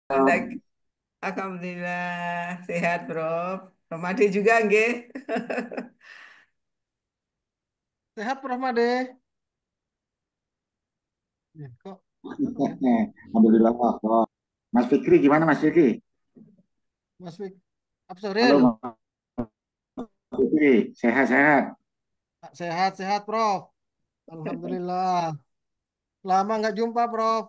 Ada, Malam. alhamdulillah sehat, Bro. Romade juga, nggih. Sehat Prof Made. Ya, kok anu ya, Alhamdulillah. Wah. Mas Fikri gimana Mas Fikri? Mas Fik Halo Absoril. Mas Fikri, sehat-sehat. Sehat-sehat Prof. Alhamdulillah. Lama nggak jumpa Prof.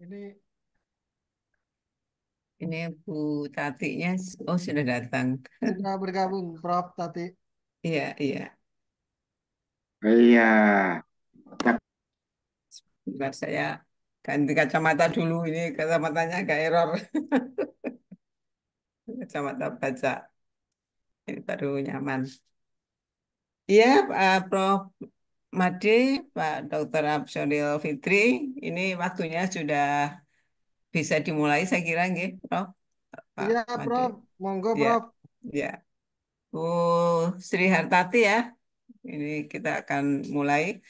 Ini Ini Bu Tatinya, oh sudah datang. sudah bergabung Prof tadi. Iya, iya. Iya, Sebentar saya ganti kacamata dulu. Ini kacamatanya agak error. Kacamata baca. Ini baru nyaman. Iya, Prof. Made, Pak Dr. Absyoril Fitri, ini waktunya sudah bisa dimulai, saya kira, nggih, Prof. Pak Iya Made. Prof, monggo Ya, Prof. ya. Bu Sri Hartati ya. Ini kita akan mulai.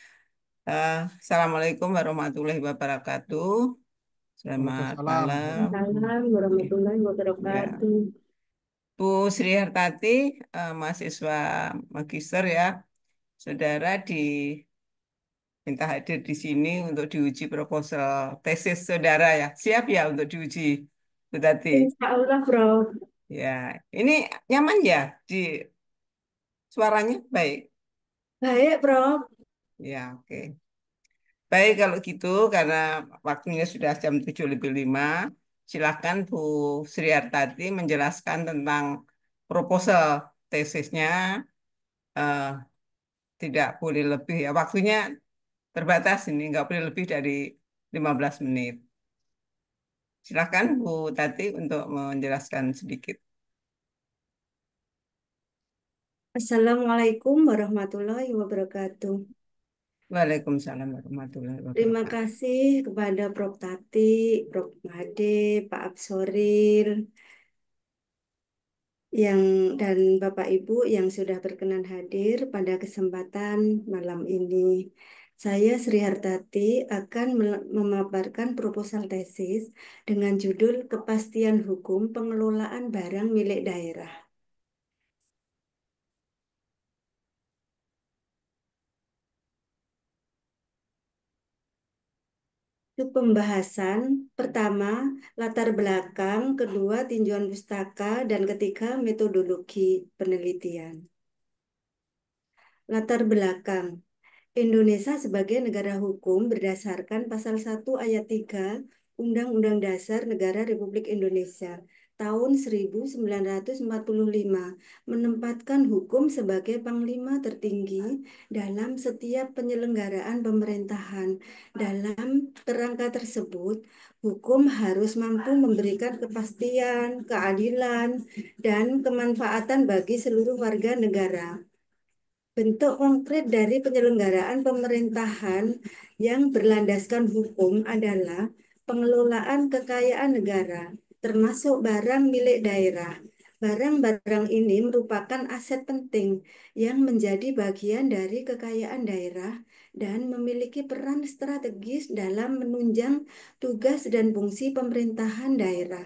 Assalamualaikum warahmatullahi wabarakatuh. Selamat Waalaikumsalam. malam. Waalaikumsalam Ya, warahmatullahi ya. wabarakatuh. Bu Sri Hartati, mahasiswa magister ya. Saudara diminta hadir di sini untuk diuji proposal tesis saudara ya. Siap ya untuk diuji, Bu Tati? Insya Allah, Prof. Ya, ini nyaman ya di suaranya baik. Baik, Prof. Ya, oke. Baik, kalau gitu, karena waktunya sudah jam 7:05, silakan Bu Sri Hartati menjelaskan tentang proposal tesisnya. Eh, tidak boleh lebih ya, waktunya terbatas ini, nggak boleh lebih dari 15 menit. Silakan Bu Tati untuk menjelaskan sedikit. Assalamualaikum warahmatullahi wabarakatuh. Waalaikumsalam warahmatullahi Terima wabarakatuh. kasih kepada Prof. Tati, Prof. Made, Pak Absoril, yang dan Bapak Ibu yang sudah berkenan hadir pada kesempatan malam ini. Saya Sri Hartati akan memaparkan proposal tesis dengan judul Kepastian Hukum Pengelolaan Barang Milik Daerah. Itu pembahasan pertama, latar belakang, kedua, tinjauan pustaka, dan ketiga, metodologi penelitian. Latar belakang. Indonesia sebagai negara hukum berdasarkan Pasal 1 Ayat 3 Undang-Undang Dasar Negara Republik Indonesia tahun 1945 menempatkan hukum sebagai panglima tertinggi dalam setiap penyelenggaraan pemerintahan. Dalam kerangka tersebut, hukum harus mampu memberikan kepastian, keadilan, dan kemanfaatan bagi seluruh warga negara. Bentuk konkret dari penyelenggaraan pemerintahan yang berlandaskan hukum adalah pengelolaan kekayaan negara, termasuk barang milik daerah. Barang-barang ini merupakan aset penting yang menjadi bagian dari kekayaan daerah dan memiliki peran strategis dalam menunjang tugas dan fungsi pemerintahan daerah,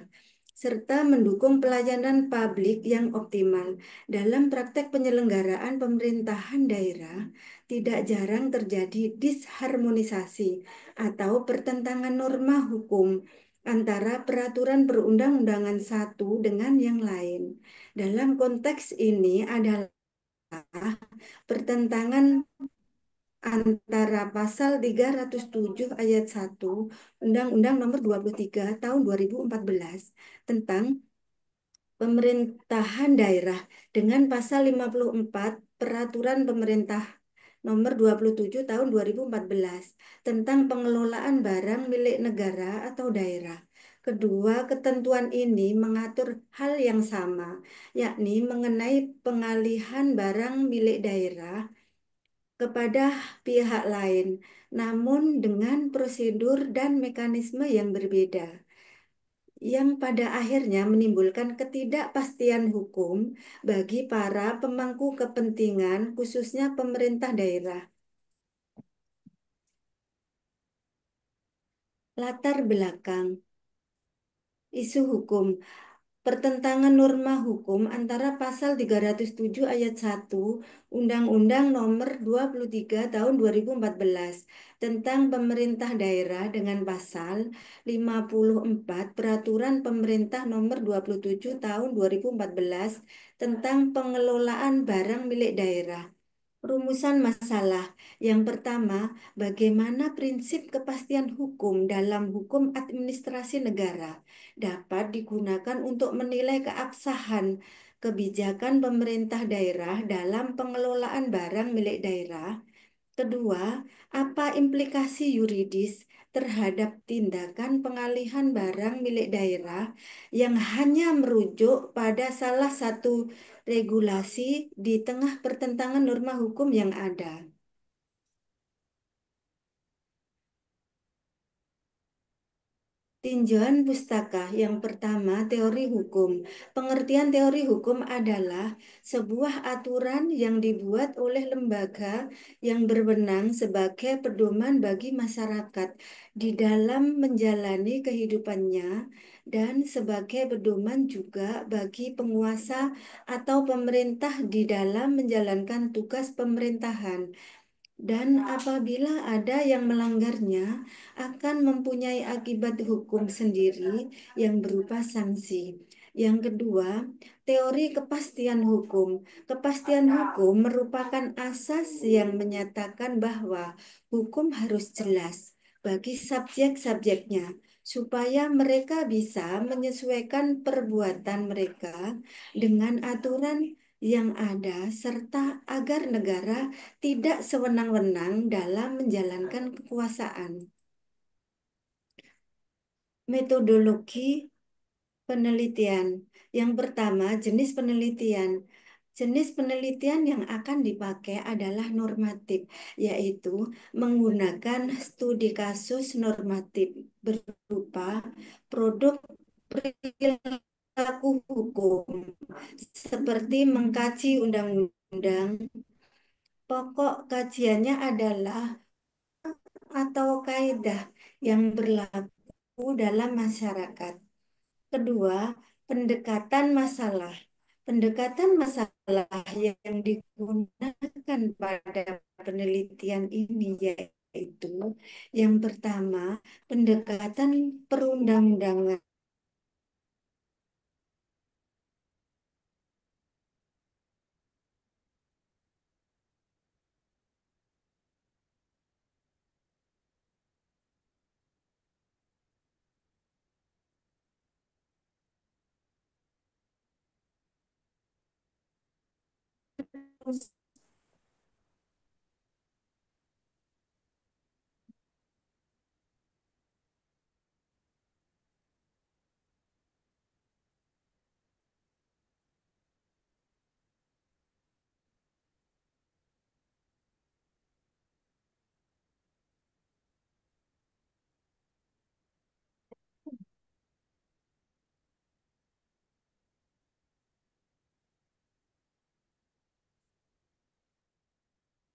serta mendukung pelayanan publik yang optimal. Dalam praktek penyelenggaraan pemerintahan daerah, tidak jarang terjadi disharmonisasi atau pertentangan norma hukum antara peraturan perundang-undangan satu dengan yang lain. Dalam konteks ini adalah pertentangan antara pasal 307 ayat 1 Undang-Undang Nomor 23 Tahun 2014 tentang pemerintahan daerah dengan pasal 54 Peraturan Pemerintah Nomor 27 Tahun 2014 tentang pengelolaan barang milik negara atau daerah. Kedua ketentuan ini mengatur hal yang sama, yakni mengenai pengalihan barang milik daerah kepada pihak lain, namun dengan prosedur dan mekanisme yang berbeda, yang pada akhirnya menimbulkan ketidakpastian hukum bagi para pemangku kepentingan, khususnya pemerintah daerah. Latar belakang isu hukum. Pertentangan norma hukum antara pasal 307 ayat 1 Undang-Undang Nomor 23 Tahun 2014 tentang pemerintah daerah dengan pasal 54 Peraturan Pemerintah Nomor 27 Tahun 2014 tentang pengelolaan barang milik daerah. Rumusan masalah yang pertama, bagaimana prinsip kepastian hukum dalam hukum administrasi negara dapat digunakan untuk menilai keabsahan kebijakan pemerintah daerah dalam pengelolaan barang milik daerah. Kedua, apa implikasi yuridis terhadap tindakan pengalihan barang milik daerah yang hanya merujuk pada salah satu regulasi di tengah pertentangan norma hukum yang ada? Tinjauan pustaka yang pertama, teori hukum. Pengertian teori hukum adalah sebuah aturan yang dibuat oleh lembaga yang berwenang sebagai pedoman bagi masyarakat di dalam menjalani kehidupannya dan sebagai pedoman juga bagi penguasa atau pemerintah di dalam menjalankan tugas pemerintahan. Dan apabila ada yang melanggarnya, akan mempunyai akibat hukum sendiri yang berupa sanksi. Yang kedua, teori kepastian hukum. Kepastian hukum merupakan asas yang menyatakan bahwa hukum harus jelas bagi subjek-subjeknya, supaya mereka bisa menyesuaikan perbuatan mereka dengan aturan yang ada, serta agar negara tidak sewenang-wenang dalam menjalankan kekuasaan. Metodologi penelitian. Yang pertama, jenis penelitian. Jenis penelitian yang akan dipakai adalah normatif, yaitu menggunakan studi kasus normatif berupa produk perilaku hukum, seperti mengkaji undang-undang. Pokok kajiannya adalah atau kaidah yang berlaku dalam masyarakat. Kedua, pendekatan masalah. Pendekatan masalah yang digunakan pada penelitian ini yaitu yang pertama, pendekatan perundang-undangan.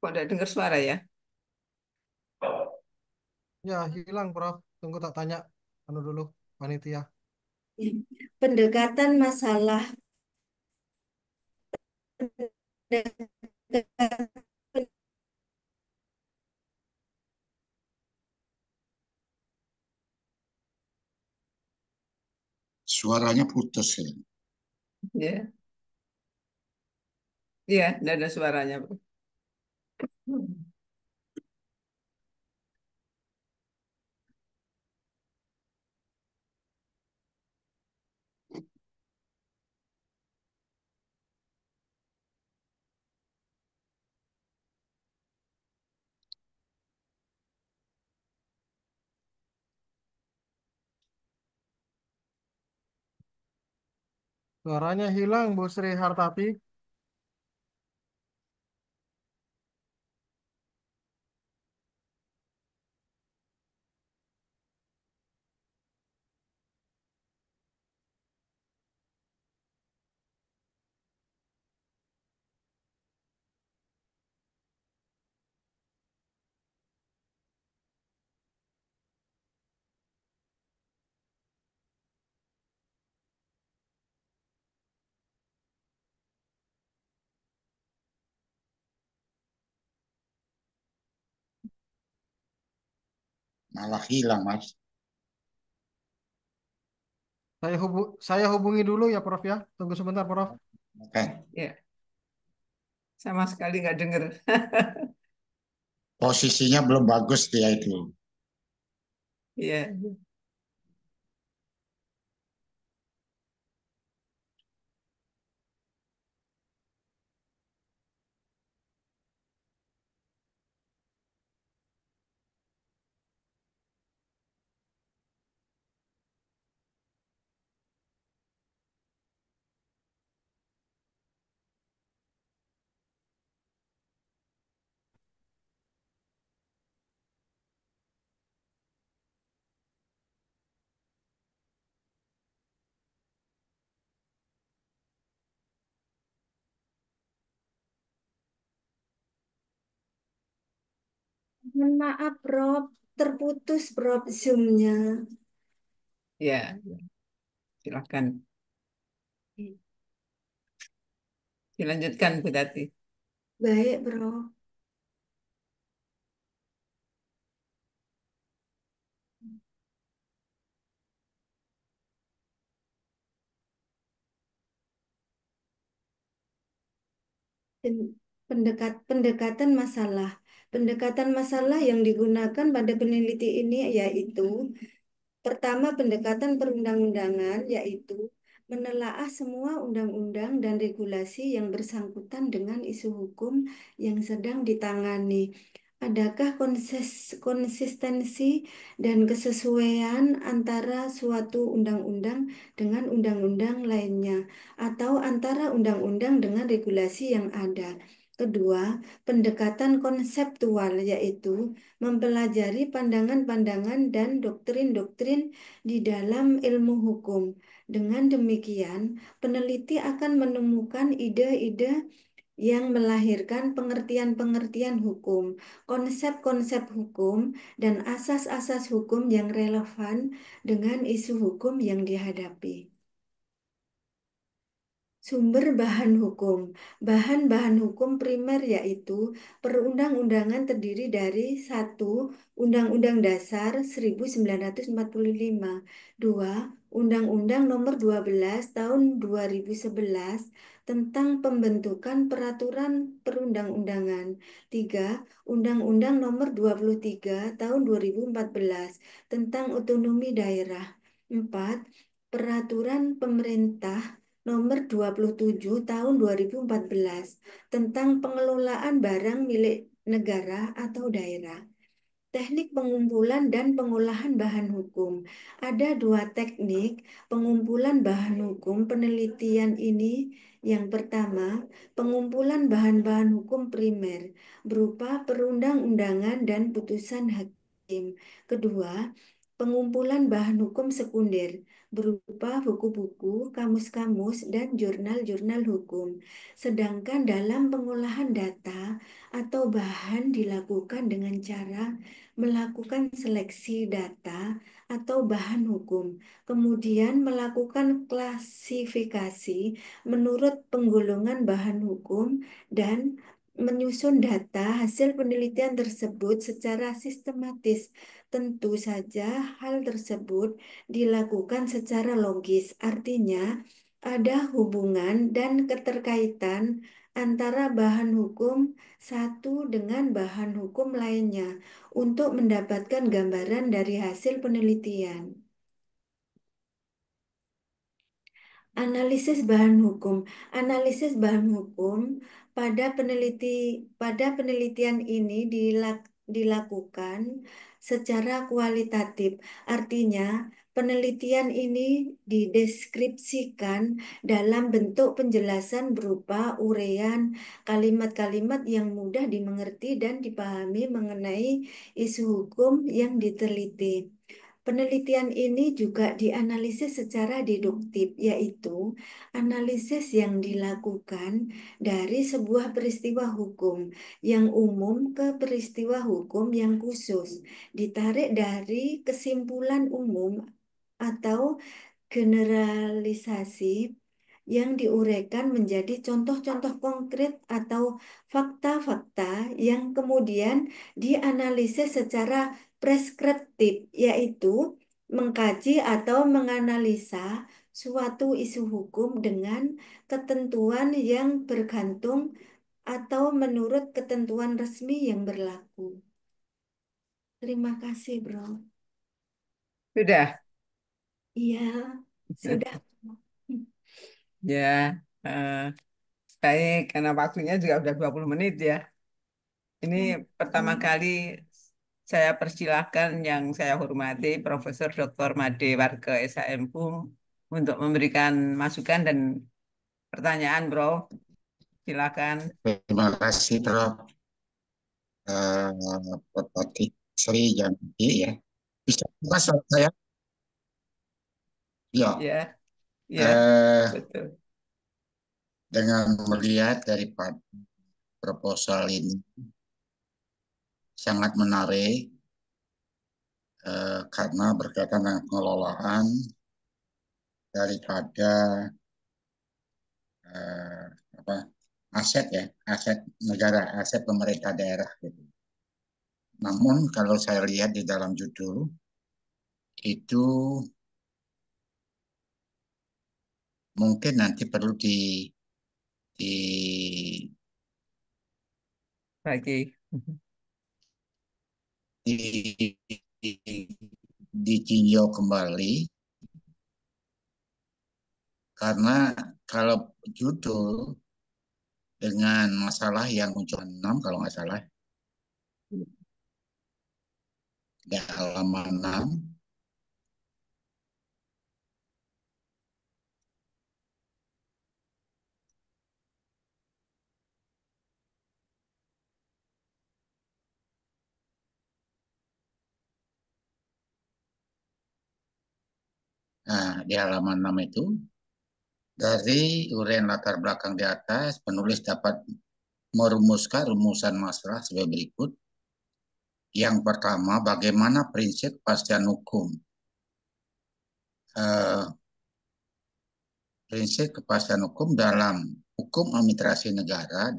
Kok tidak dengar suara ya? Ya, hilang, Prof. Tunggu tak tanya anu dulu, panitia. Pendekatan masalah. Suaranya putus ya. Ya, iya, tidak ada suaranya, Bro. Suaranya hilang, Bu Sri Hartati. Malah hilang, Mas. Saya hubungi dulu ya, Prof ya. Tunggu sebentar, Prof. Oke. Ya, sama sekali nggak dengar. Posisinya belum bagus dia itu. Iya, Mohon maaf, Prof. Terputus, Prof, Zoom-nya. ya, silakan. Dilanjutkan, Bu Tati. Baik, Prof. Pen- pendekatan masalah. Pendekatan masalah yang digunakan pada peneliti ini yaitu pertama, pendekatan perundang-undangan, yaitu menelaah semua undang-undang dan regulasi yang bersangkutan dengan isu hukum yang sedang ditangani. Adakah konsistensi dan kesesuaian antara suatu undang-undang dengan undang-undang lainnya, atau antara undang-undang dengan regulasi yang ada? Kedua, pendekatan konseptual, yaitu mempelajari pandangan-pandangan dan doktrin-doktrin di dalam ilmu hukum. Dengan demikian, peneliti akan menemukan ide-ide yang melahirkan pengertian-pengertian hukum, konsep-konsep hukum, dan asas-asas hukum yang relevan dengan isu hukum yang dihadapi. Sumber bahan hukum. Bahan-bahan hukum primer yaitu perundang-undangan terdiri dari satu, Undang-Undang Dasar 1945, dua, Undang-Undang Nomor 12 Tahun 2011 tentang pembentukan peraturan perundang-undangan, tiga, Undang-Undang Nomor 23 Tahun 2014 tentang otonomi daerah, empat, Peraturan Pemerintah Nomor 27 Tahun 2014 tentang pengelolaan barang milik negara atau daerah. Teknik pengumpulan dan pengolahan bahan hukum. Ada dua teknik pengumpulan bahan hukum penelitian ini. Yang pertama, pengumpulan bahan-bahan hukum primer berupa perundang-undangan dan putusan hakim. Kedua, pengumpulan bahan hukum sekunder berupa buku-buku, kamus-kamus, dan jurnal-jurnal hukum. Sedangkan dalam pengolahan data atau bahan dilakukan dengan cara melakukan seleksi data atau bahan hukum, kemudian melakukan klasifikasi menurut penggolongan bahan hukum dan menyusun data hasil penelitian tersebut secara sistematis. Tentu saja hal tersebut dilakukan secara logis, artinya ada hubungan dan keterkaitan antara bahan hukum satu dengan bahan hukum lainnya untuk mendapatkan gambaran dari hasil penelitian. Analisis bahan hukum. Analisis bahan hukum pada penelitian ini dilakukan secara kualitatif. Artinya, penelitian ini dideskripsikan dalam bentuk penjelasan berupa uraian kalimat-kalimat yang mudah dimengerti dan dipahami mengenai isu hukum yang diteliti. Penelitian ini juga dianalisis secara deduktif, yaitu analisis yang dilakukan dari sebuah peristiwa hukum yang umum ke peristiwa hukum yang khusus, ditarik dari kesimpulan umum atau generalisasi yang diuraikan menjadi contoh-contoh konkret atau fakta-fakta yang kemudian dianalisis secara preskriptif, yaitu mengkaji atau menganalisa suatu isu hukum dengan ketentuan yang bergantung atau menurut ketentuan resmi yang berlaku. Terima kasih, Bro. Sudah. Iya, sudah. Ya, eh, baik. Karena waktunya juga udah 20 menit ya. Ini pertama kali saya persilahkan yang saya hormati Profesor Dr. Made Warga SHM HUM untuk memberikan masukan dan pertanyaan, Bro. Silakan. Terima kasih, Prof. Prof. Sri Janti ya. Bisa buka suara saya? Ya. Ya, ya, Eh, betul. dengan melihat daripada proposal ini sangat menarik karena berkaitan dengan pengelolaan daripada eh, apa aset ya, aset negara, aset pemerintah daerah gitu. Namun kalau saya lihat di dalam judul itu mungkin nanti perlu di Bagi. di, ditinjau kembali karena kalau judul dengan masalah yang muncul 6 kalau nggak salah di halaman 6. Nah, di halaman 6 itu dari uraian latar belakang di atas penulis dapat merumuskan rumusan masalah sebagai berikut. Yang pertama, bagaimana prinsip kepastian hukum? Eh, prinsip kepastian hukum dalam hukum administrasi negara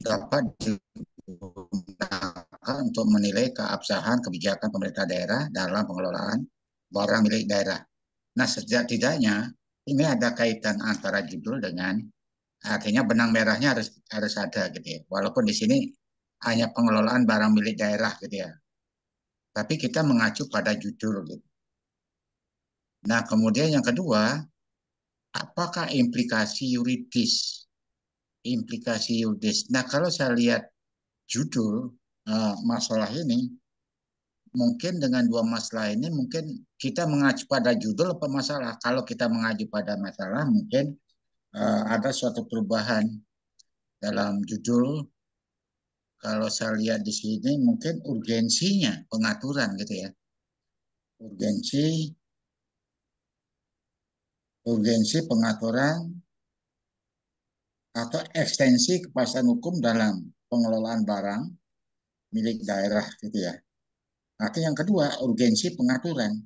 dapat digunakan untuk menilai keabsahan kebijakan pemerintah daerah dalam pengelolaan barang milik daerah. Nah, setidaknya ini ada kaitan antara judul dengan artinya benang merahnya harus ada gitu ya. Walaupun di sini hanya pengelolaan barang milik daerah gitu ya. Tapi kita mengacu pada judul gitu. Nah, kemudian yang kedua, apakah implikasi yuridis? Implikasi yuridis. Nah, kalau saya lihat judul masalah ini, mungkin dengan dua masalah ini, mungkin kita mengacu pada judul apa masalah. Kalau kita mengacu pada masalah, mungkin ada suatu perubahan dalam judul. Kalau saya lihat di sini, mungkin urgensinya pengaturan gitu ya. Urgensi, urgensi pengaturan atau ekstensi kepastian hukum dalam pengelolaan barang milik daerah gitu ya. Nanti yang kedua, urgensi pengaturan.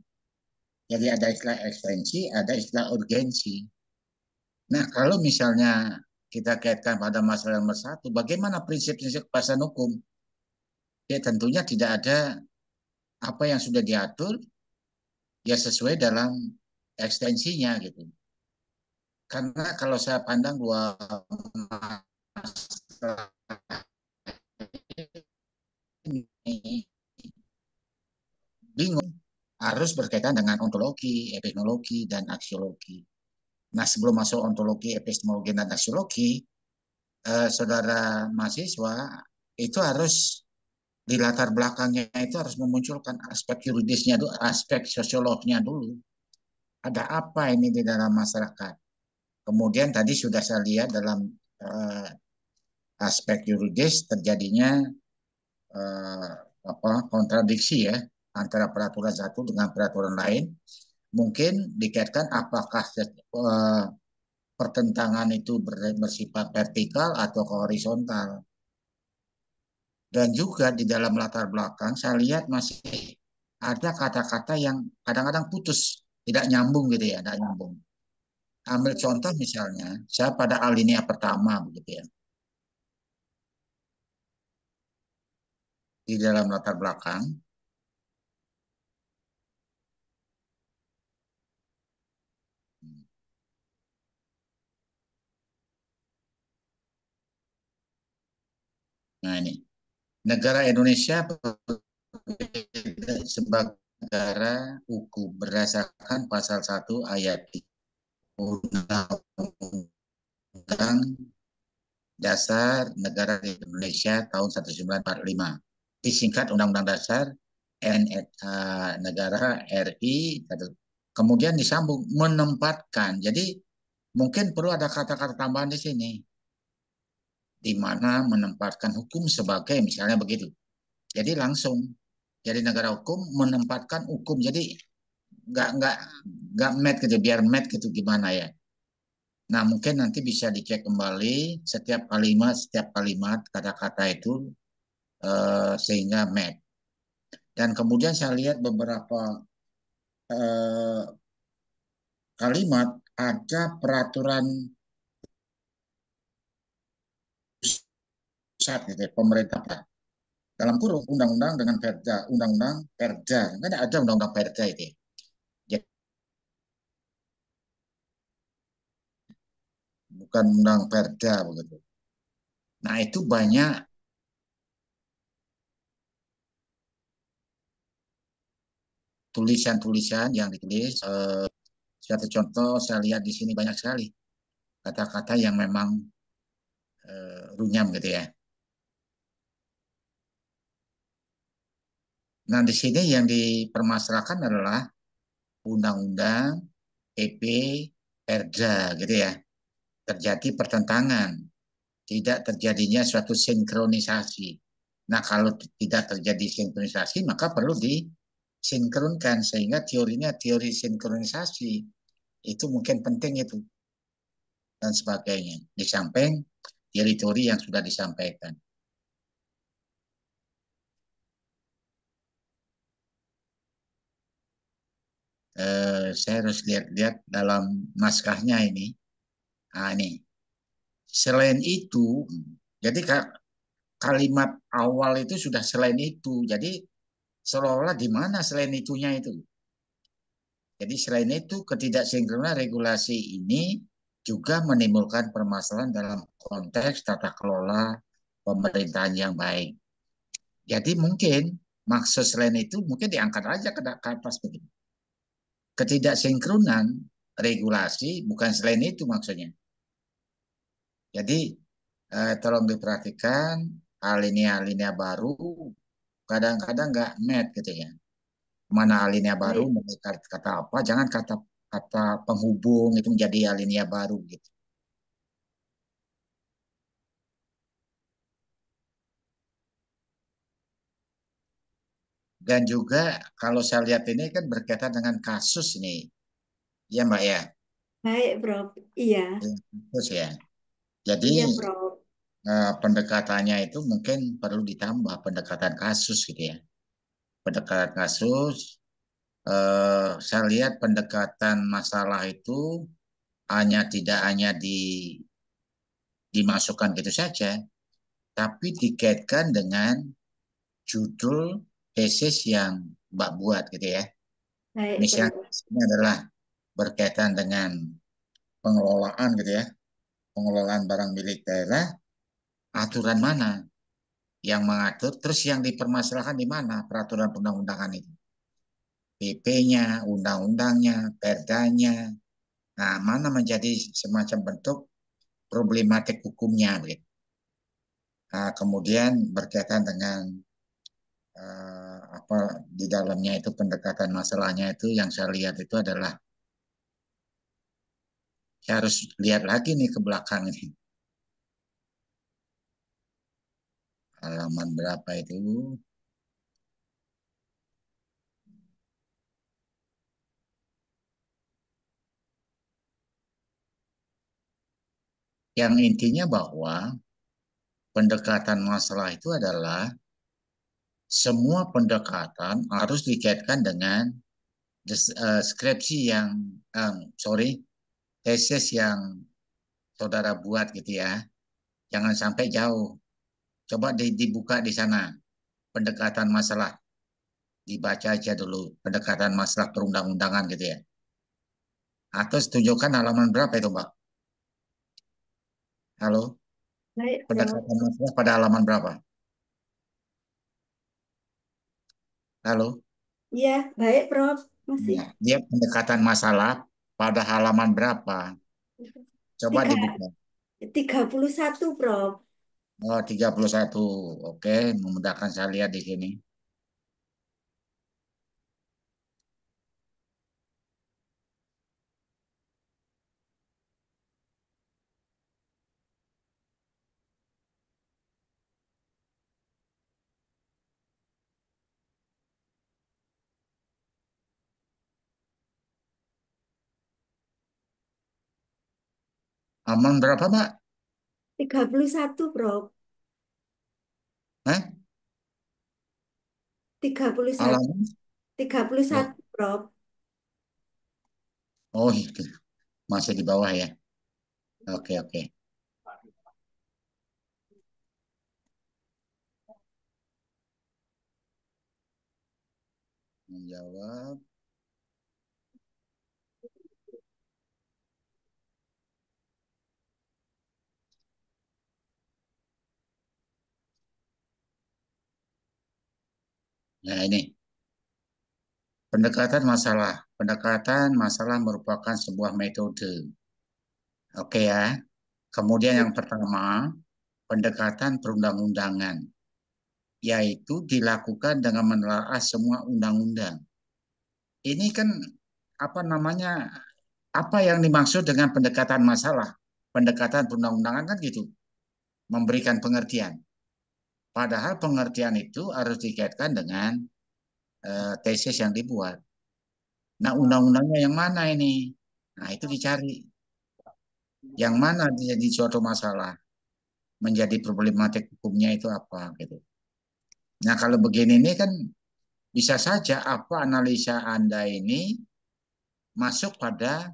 Jadi ada istilah ekstensi, ada istilah urgensi. Nah, kalau misalnya kita kaitkan pada masalah nomor satu, bagaimana prinsip-prinsip kepastian hukum? Ya tentunya tidak ada apa yang sudah diatur, ya sesuai dalam ekstensinya gitu. Karena kalau saya pandang dua masalah ini, bingung harus berkaitan dengan ontologi, epistemologi, dan aksiologi. Nah, sebelum masuk ontologi, epistemologi, dan aksiologi, saudara mahasiswa itu harus di latar belakangnya itu harus memunculkan aspek yuridisnya dulu, aspek sosiolognya dulu. Ada apa ini di dalam masyarakat? Kemudian tadi sudah saya lihat dalam aspek yuridis terjadinya eh, kontradiksi ya antara peraturan satu dengan peraturan lain. Mungkin dikaitkan apakah pertentangan itu bersifat vertikal atau horizontal. Dan juga di dalam latar belakang saya lihat masih ada kata-kata yang kadang-kadang putus, tidak nyambung gitu ya, tidak nyambung. Ambil contoh misalnya, saya pada alinea pertama begitu ya. Di dalam latar belakang, Nah ini, negara Indonesia sebagai negara hukum berdasarkan pasal 1 ayat 3 Undang-Undang Dasar Negara Indonesia tahun 1945. Disingkat Undang-Undang Dasar Negara RI, kemudian disambung menempatkan. Jadi mungkin perlu ada kata-kata tambahan di sini, di mana menempatkan hukum sebagai misalnya begitu. Jadi langsung jadi negara hukum menempatkan hukum. Jadi nggak met gitu, biar met gitu gimana ya. Nah mungkin nanti bisa dicek kembali setiap kalimat kata-kata itu sehingga met. Dan kemudian saya lihat beberapa eh, kalimat ada peraturan pusat gitu, pemerintah dalam kurung undang-undang dengan perda, undang-undang perda, kan ada undang-undang perda itu ya. Jadi, bukan undang perda begitu. Nah itu banyak tulisan-tulisan yang ditulis. Satu contoh saya lihat di sini banyak sekali kata-kata yang memang runyam gitu ya. Nah di sini yang dipermasalahkan adalah undang-undang, PP, perda gitu ya. Terjadi pertentangan, tidak terjadinya suatu sinkronisasi. Nah, kalau tidak terjadi sinkronisasi, maka perlu disinkronkan sehingga teorinya teori sinkronisasi itu mungkin penting itu dan sebagainya. Di samping teori-teori yang sudah disampaikan. Saya harus lihat-lihat dalam naskahnya ini. Nah, ini. Selain itu, jadi kalimat awal itu sudah selain itu. Jadi seolah-olah di mana selain itunya itu. Jadi selain itu ketidaksinkronan regulasi ini juga menimbulkan permasalahan dalam konteks tata kelola pemerintahan yang baik. Jadi mungkin maksud selain itu mungkin diangkat aja ke atas begitu. Ketidaksinkronan regulasi bukan selain itu maksudnya. Jadi tolong diperhatikan alinea-alinea baru kadang-kadang nggak met gitu ya. Mana alinea baru, Baik, kata apa, jangan kata kata penghubung itu menjadi alinea baru gitu. Dan juga kalau saya lihat ini kan berkaitan dengan kasus ini, ya Mbak ya, baik, Prof. Iya, kasus ya. Jadi iya, Prof. pendekatannya itu mungkin perlu ditambah pendekatan kasus gitu ya. Pendekatan kasus, saya lihat pendekatan masalah itu tidak hanya dimasukkan gitu saja, tapi dikaitkan dengan judul tesis yang Mbak buat gitu ya. Baik, Misalnya Prof. ini adalah berkaitan dengan pengelolaan gitu ya, pengelolaan barang milik daerah, aturan mana yang mengatur, terus yang dipermasalahkan di mana peraturan perundang-undangan itu. PP-nya, undang-undangnya, perdanya, nah mana menjadi semacam bentuk problematik hukumnya. Gitu. Nah, kemudian berkaitan dengan apa di dalamnya itu pendekatan masalahnya itu yang saya lihat itu adalah saya harus lihat lagi nih ke belakang ini. Halaman berapa itu? Yang intinya bahwa pendekatan masalah itu adalah semua pendekatan harus dikaitkan dengan skripsi yang, tesis yang saudara buat gitu ya. Jangan sampai jauh. Coba dibuka di sana pendekatan masalah. Dibaca aja dulu pendekatan masalah perundang-undangan gitu ya. Atau tunjukkan halaman berapa itu, Mbak? Halo? Baik, Prof. Pendekatan masalah pada halaman berapa? Lalu, Ya, baik, Prof. Masih ya, dia pendekatan masalah pada halaman berapa? Coba tiga, dibuka. 31, Prof. Oh, 31. Oke, memudahkan saya lihat di sini. Halaman berapa, Mbak? 31, Prof. Hah? 31, Halaman? Loh. 31, Prof. Oh, itu masih di bawah ya. Oke, oke. Menjawab. Nah, ini. Pendekatan masalah. Pendekatan masalah merupakan sebuah metode. Oke ya. Kemudian yang pertama, pendekatan perundang-undangan, yaitu dilakukan dengan menelaah semua undang-undang. Ini kan apa namanya? Apa yang dimaksud dengan pendekatan masalah? Pendekatan perundang-undangan kan gitu, memberikan pengertian. Padahal pengertian itu harus dikaitkan dengan tesis yang dibuat. Nah, undang-undangnya yang mana ini? Nah, itu dicari. Yang mana jadi suatu masalah, menjadi problematik hukumnya itu apa gitu. Nah, kalau begini ini kan bisa saja apa analisa Anda ini masuk pada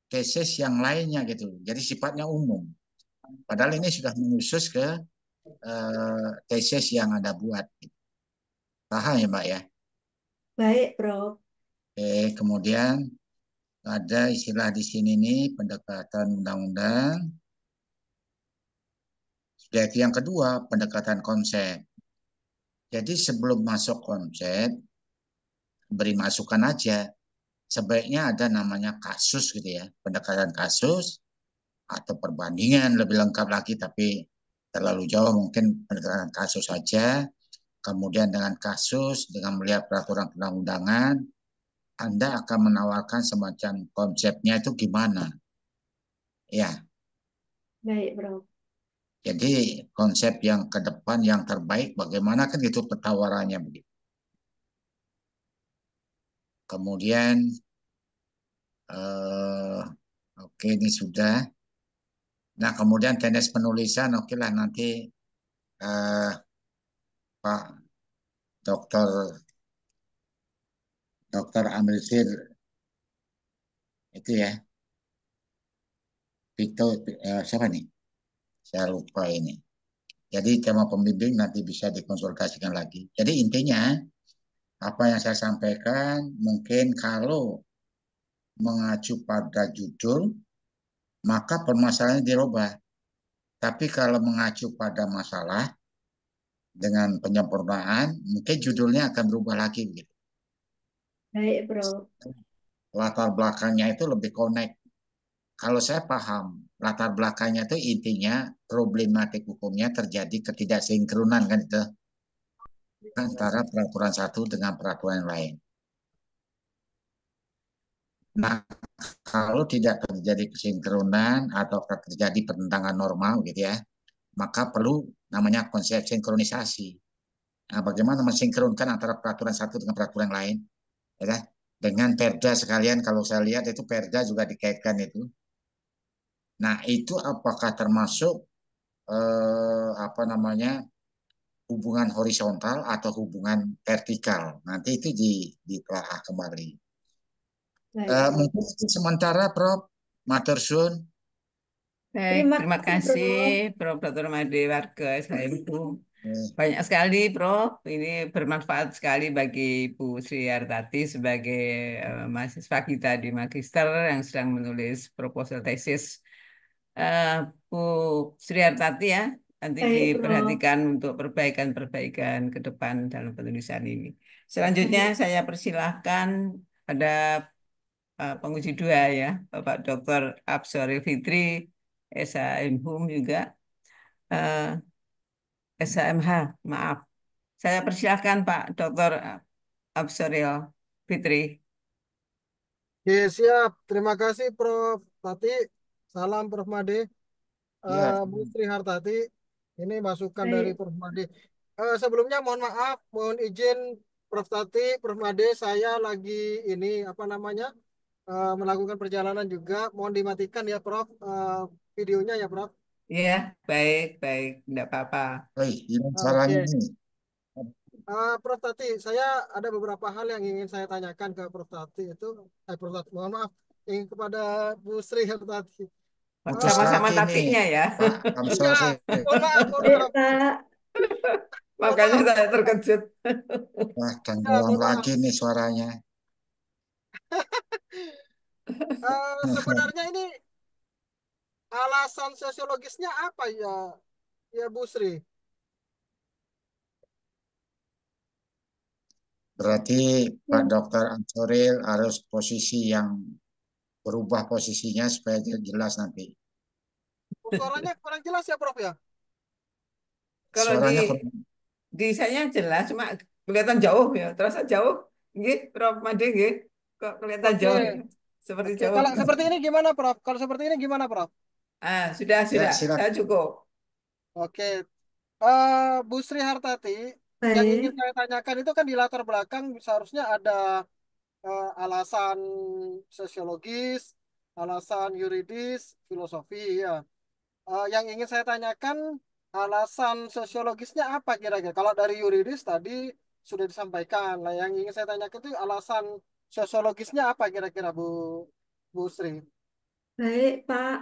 tesis yang lainnya gitu. Jadi sifatnya umum. Padahal ini sudah mengusus ke tesis yang Anda buat. Paham ya, Mbak ya? Baik, Prof. Oke, kemudian ada istilah di sini nih pendekatan undang-undang. Sudah itu yang kedua, pendekatan konsep. Jadi sebelum masuk konsep, beri masukan aja. Sebaiknya ada namanya kasus gitu ya, pendekatan kasus atau perbandingan lebih lengkap lagi, tapi terlalu jauh mungkin pendekatan kasus saja. Kemudian dengan kasus, dengan melihat peraturan perundang-undangan, Anda akan menawarkan semacam konsepnya itu gimana. Ya, Baik, Prof. jadi konsep yang ke depan yang terbaik bagaimana kan itu petawarannya begitu. Kemudian eh, oke ini sudah. Nah kemudian teknis penulisan oke lah nanti eh, Pak Dokter Dokter Amilsir itu ya Vito siapa nih? Saya lupa ini. Jadi tema pembimbing nanti bisa dikonsultasikan lagi. Jadi intinya apa yang saya sampaikan mungkin kalau mengacu pada judul maka permasalahannya dirubah. Tapi kalau mengacu pada masalah dengan penyempurnaan mungkin judulnya akan berubah lagi begitu. Baik, Prof. Latar belakangnya itu lebih connect. Kalau saya paham, latar belakangnya itu intinya problematik hukumnya terjadi ketidaksinkronan kan itu antara peraturan satu dengan peraturan yang lain. Nah, kalau tidak terjadi kesinkronan atau terjadi pertentangan normal gitu ya, maka perlu namanya konsep sinkronisasi. Nah, bagaimana mensinkronkan antara peraturan satu dengan peraturan yang lain, ya kan? Dengan perda sekalian kalau saya lihat itu perda juga dikaitkan itu. Nah, itu apakah termasuk apa namanya hubungan horizontal atau hubungan vertikal. Nanti itu ditelaah kembali. Baik, Prof. Mungkin itu sementara, Prof. Matur suwun. Baik, Terima terima kasih, kasih Prof. Prof. Dr. Made Warga SHMU. Eh, Banyak sekali, Prof. Ini bermanfaat sekali bagi Ibu Sri Hartati sebagai mahasiswa kita di Magister yang sedang menulis proposal tesis. Eh, Bu Sri Hartati ya, nanti Baik, Prof. diperhatikan untuk perbaikan-perbaikan ke depan dalam penulisan ini. Selanjutnya Baik. saya persilahkan pada penguji dua ya, Bapak Dr. Absoril Fitri, SHM Hum juga, eh, SHMH, maaf. Saya persilahkan Pak Dr. Absoril Fitri. Oke, siap. Terima kasih Prof. Tati. Salam Prof. Made. Ya, Bu Sri Hartati. Ini masukan dari Baik. Prof. Made. Sebelumnya mohon maaf, mohon izin Prof. Tati, Prof. Made, saya lagi ini apa namanya melakukan perjalanan juga. Mohon dimatikan ya Prof. Videonya ya Prof. Ya, baik, baik, tidak apa-apa. gimana caranya Oke. nih? Prof. Tati, saya ada beberapa hal yang ingin saya tanyakan ke Prof. Tati itu, Prof. Tati, mohon maaf, ingin kepada Bu Sri Hartati. Putus Eh, Sama-sama lagi nih, tatinya ya. Pak Amsor ya, sih. mohon Baik, maaf, Pak. mohon Makanya maaf. saya terkejut. Wah, Ya, tenggelam mohon maaf. lagi nih suaranya. Sebenarnya ini alasan sosiologisnya apa ya, ya Bu Sri? Berarti Pak Dokter Amsoril harus posisi yang berubah posisinya supaya jelas nanti. Suaranya kurang jelas ya, Prof ya? Kalau Suaranya kurang. di saya jelas, cuma kelihatan jauh ya. Terasa jauh, nggih, Prof. Made, nggih. Kok kelihatan Oke, jauh ya? Seperti oke. jauh. Kalau seperti ini gimana, Prof? Kalau seperti ini gimana, Prof? Sudah, Ya, sudah. Saya silakan. cukup. Oke. Bu Sri Hartati, yang ingin Baik. saya tanyakan itu kan di latar belakang seharusnya ada alasan sosiologis, alasan yuridis, filosofi ya. Yang ingin saya tanyakan alasan sosiologisnya apa kira-kira? Kalau dari yuridis tadi sudah disampaikan. Nah, yang ingin saya tanyakan itu alasan sosiologisnya apa kira-kira Bu Sri? Baik, Pak.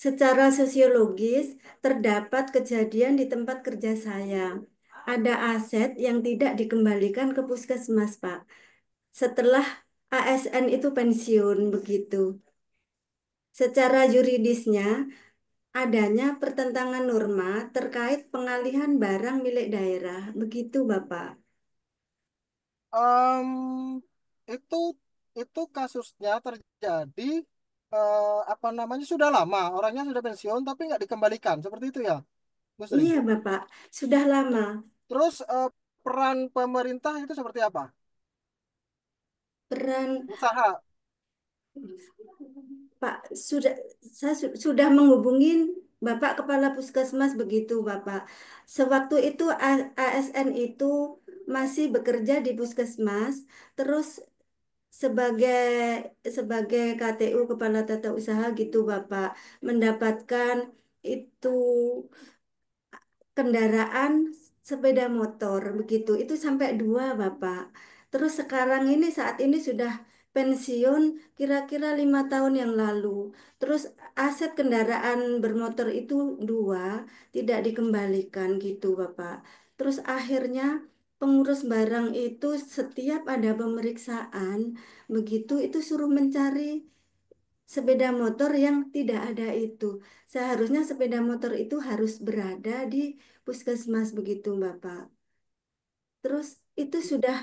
Secara sosiologis, terdapat kejadian di tempat kerja saya. Ada aset yang tidak dikembalikan ke puskesmas, Pak. Setelah ASN itu pensiun, begitu. Secara yuridisnya, adanya pertentangan norma terkait pengalihan barang milik daerah. Begitu, Bapak. Em, itu itu kasusnya terjadi apa namanya sudah lama, orangnya sudah pensiun tapi nggak dikembalikan, seperti itu ya, Bu Sri? Iya, Bapak. Sudah lama. Terus peran pemerintah itu seperti apa? Peran Usaha. Pak, sudah menghubungin Bapak Kepala Puskesmas begitu, Bapak. Sewaktu itu ASN itu masih bekerja di Puskesmas, terus sebagai sebagai KTU Kepala Tata Usaha gitu, Bapak, mendapatkan itu kendaraan sepeda motor begitu itu sampai dua Bapak. Terus sekarang ini saat ini sudah pensiun kira-kira 5 tahun yang lalu. Terus aset kendaraan bermotor itu dua tidak dikembalikan gitu Bapak. Terus akhirnya pengurus barang itu setiap ada pemeriksaan begitu itu suruh mencari sepeda motor yang tidak ada itu. Seharusnya sepeda motor itu harus berada di puskesmas begitu, Bapak. Terus itu sudah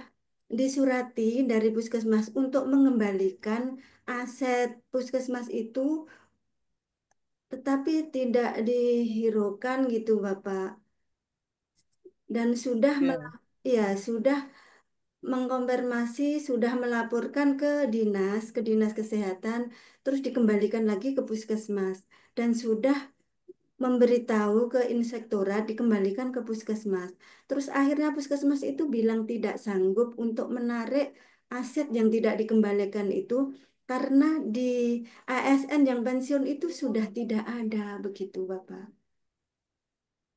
disurati dari puskesmas untuk mengembalikan aset puskesmas itu, tetapi tidak dihiraukan gitu, Bapak. Dan Oke. ya sudah mengkonfirmasi, sudah melaporkan ke dinas kesehatan, terus dikembalikan lagi ke puskesmas. Dan sudah memberitahu ke inspektorat dikembalikan ke puskesmas. Terus akhirnya puskesmas itu bilang tidak sanggup untuk menarik aset yang tidak dikembalikan itu karena di ASN yang pensiun itu sudah tidak ada begitu, Bapak.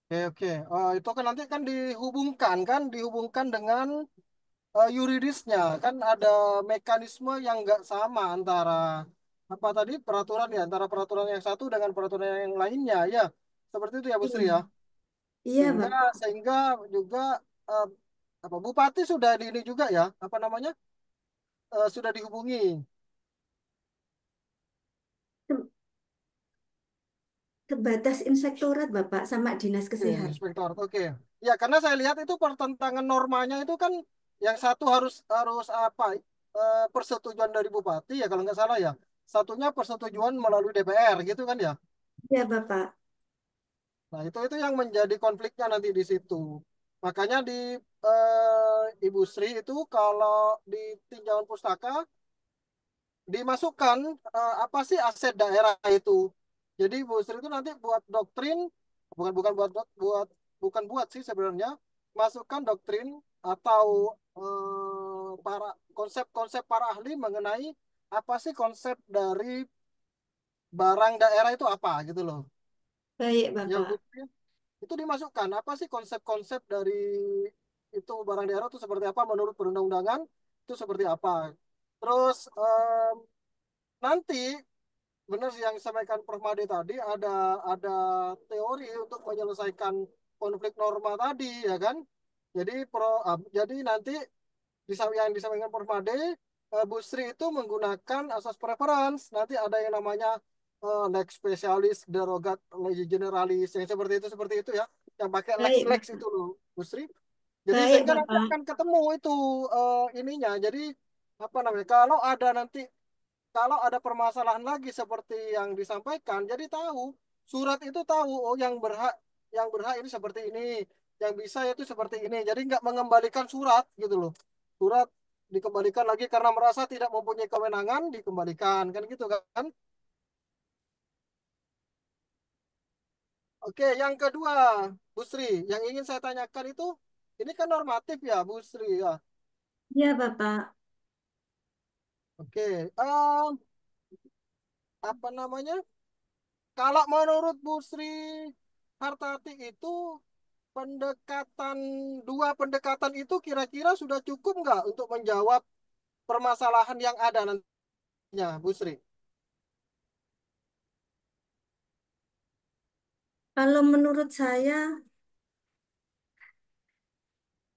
Oke, oke. Itu kan nanti kan dihubungkan dengan yuridisnya. Kan ada mekanisme yang nggak sama antara apa tadi peraturan ya, antara peraturan yang satu dengan peraturan yang lainnya. Ya, seperti itu ya Bu Iya, Sri ya. iya, Sehingga Bapak. sehingga juga eh, apa Bupati sudah di ini juga ya, apa namanya? Sudah dihubungi. sebatas inspektorat Bapak sama dinas Oke, kesehatan. inspektor. Oke. Ya, karena saya lihat itu pertentangan normanya itu kan yang satu harus harus apa? Persetujuan dari bupati ya kalau nggak salah ya. Satunya persetujuan melalui DPR gitu kan ya. Ya Bapak. Nah, itu yang menjadi konfliknya nanti di situ. Makanya di Ibu Sri itu kalau di tinjauan pustaka dimasukkan apa sih aset daerah itu. Jadi Bu Sri itu nanti buat doktrin, bukan bukan buat buat bukan buat sih sebenarnya, masukkan doktrin atau para konsep-konsep para ahli mengenai apa sih konsep dari barang daerah itu apa gitu loh. Baik Ya Bu Bapak. Sri, itu dimasukkan apa sih konsep-konsep dari itu barang daerah itu seperti apa menurut perundang-undangan itu seperti apa. Terus nanti benar sih yang disampaikan Prof. Made tadi ada teori untuk menyelesaikan konflik norma tadi ya kan. Jadi nanti yang disampaikan Prof. Made Bu Sri itu menggunakan asas preference. Nanti ada yang namanya lex specialis, derogat, legis generalis yang seperti itu ya. Yang pakai Baik lex Bapak. itu loh Bu Sri. Jadi Baik sehingga nanti Bapak. akan ketemu itu ininya. Jadi apa namanya? Kalau ada permasalahan lagi seperti yang disampaikan, jadi tahu surat itu tahu oh yang berhak ini seperti ini, yang bisa itu seperti ini. Jadi nggak mengembalikan surat gitu loh. Surat dikembalikan lagi karena merasa tidak mempunyai kewenangan dikembalikan kan gitu kan. Oke, yang kedua, Bu Sri, yang ingin saya tanyakan itu ini kan normatif ya, Bu Sri ya. Ya Bapak. Oke, apa namanya? Kalau menurut Bu Sri Hartati itu pendekatan dua pendekatan itu kira-kira sudah cukup nggak untuk menjawab permasalahan yang ada nantinya, Bu Sri? Kalau menurut saya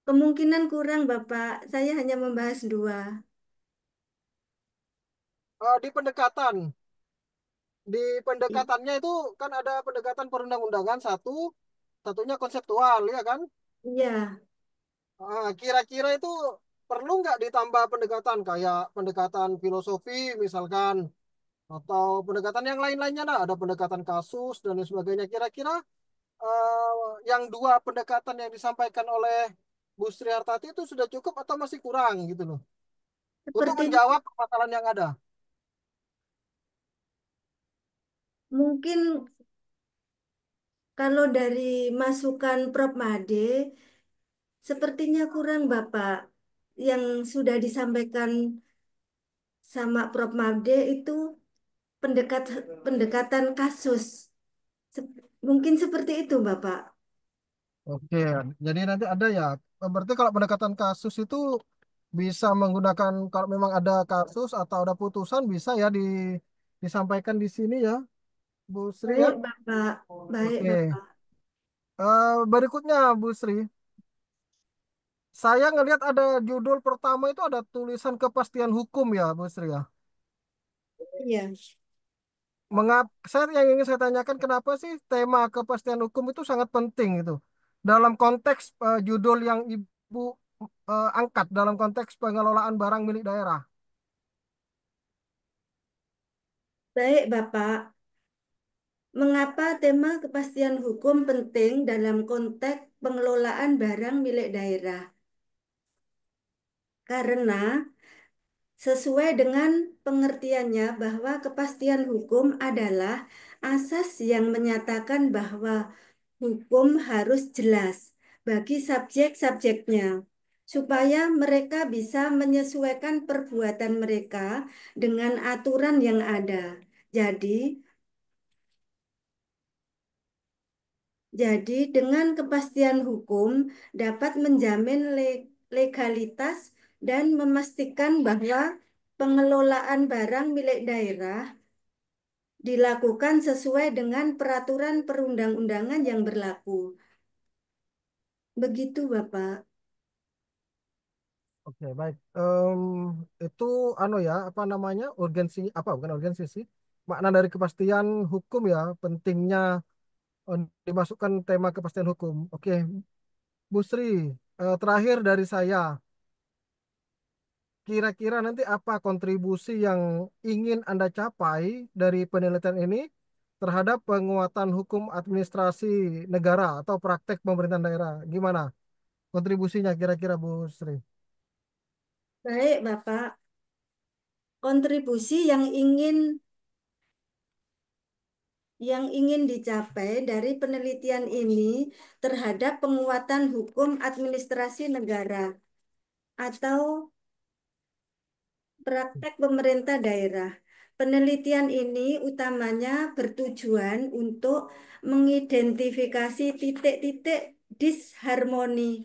kemungkinan kurang Bapak. Saya hanya membahas dua. Di pendekatannya itu kan ada pendekatan perundang-undangan satunya konseptual, ya kan? Iya. Kira-kira itu perlu nggak ditambah pendekatan kayak pendekatan filosofi misalkan atau pendekatan yang lain-lainnya lah, ada pendekatan kasus dan lain sebagainya. Kira-kira yang dua pendekatan yang disampaikan oleh Bu Sri Hartati itu sudah cukup atau masih kurang gitu loh untuk Sepertinya menjawab permasalahan yang ada. mungkin kalau dari masukan Prof. Made, sepertinya kurang Bapak. Yang sudah disampaikan sama Prof. Made itu pendekat pendekatan kasus. Mungkin seperti itu Bapak. Oke, jadi nanti ada ya. Berarti kalau pendekatan kasus itu bisa menggunakan kalau memang ada kasus atau ada putusan bisa ya disampaikan di sini ya, Bu Sri ya. Baik Bapak. Baik Oke. Bapak. Berikutnya Bu Sri, saya ngelihat ada judul pertama itu ada tulisan kepastian hukum ya Bu Sri ya. Iya. Saya yang ingin saya tanyakan kenapa sih tema kepastian hukum itu sangat penting itu dalam konteks judul yang Ibu angkat dalam konteks pengelolaan barang milik daerah. Baik Bapak. Mengapa tema kepastian hukum penting dalam konteks pengelolaan barang milik daerah? Karena sesuai dengan pengertiannya bahwa kepastian hukum adalah asas yang menyatakan bahwa hukum harus jelas bagi subjek-subjeknya, supaya mereka bisa menyesuaikan perbuatan mereka dengan aturan yang ada. Jadi, dengan kepastian hukum dapat menjamin legalitas dan memastikan bahwa pengelolaan barang milik daerah dilakukan sesuai dengan peraturan perundang-undangan yang berlaku. Begitu, Bapak. Oke, baik. Itu anu ya, apa namanya? Urgensi apa bukan urgensi sih? makna dari kepastian hukum ya, pentingnya dimasukkan tema kepastian hukum. Oke, Bu Sri, terakhir dari saya, kira-kira nanti apa kontribusi yang ingin Anda capai dari penelitian ini terhadap penguatan hukum administrasi negara atau praktek pemerintahan daerah? Gimana kontribusinya kira-kira Bu Sri? Baik, Bapak. Kontribusi yang ingin dicapai dari penelitian ini terhadap penguatan hukum administrasi negara atau praktek pemerintah daerah. Penelitian ini utamanya bertujuan untuk mengidentifikasi titik-titik disharmoni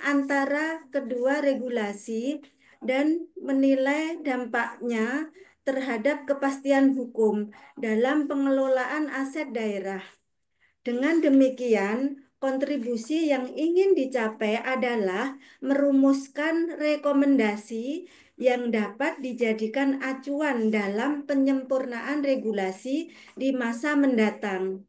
antara kedua regulasi dan menilai dampaknya terhadap kepastian hukum dalam pengelolaan aset daerah. Dengan demikian, kontribusi yang ingin dicapai adalah merumuskan rekomendasi yang dapat dijadikan acuan dalam penyempurnaan regulasi di masa mendatang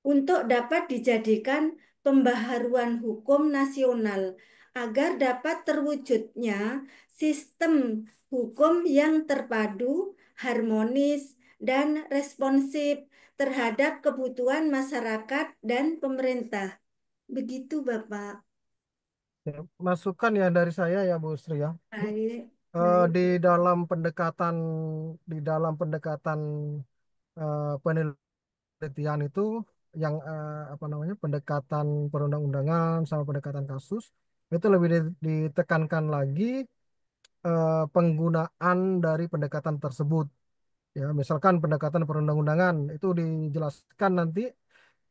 untuk dapat dijadikan pembaharuan hukum nasional agar dapat terwujudnya sistem hukum yang terpadu, harmonis, dan responsif terhadap kebutuhan masyarakat dan pemerintah. Begitu, Bapak. Ya, masukan ya dari saya ya Bu Sri ya. Baik, Eh, baik. di dalam pendekatan di dalam pendekatan penelitian itu yang apa namanya pendekatan perundang-undangan sama pendekatan kasus itu lebih ditekankan lagi penggunaan dari pendekatan tersebut. Ya, misalkan pendekatan perundang-undangan itu dijelaskan nanti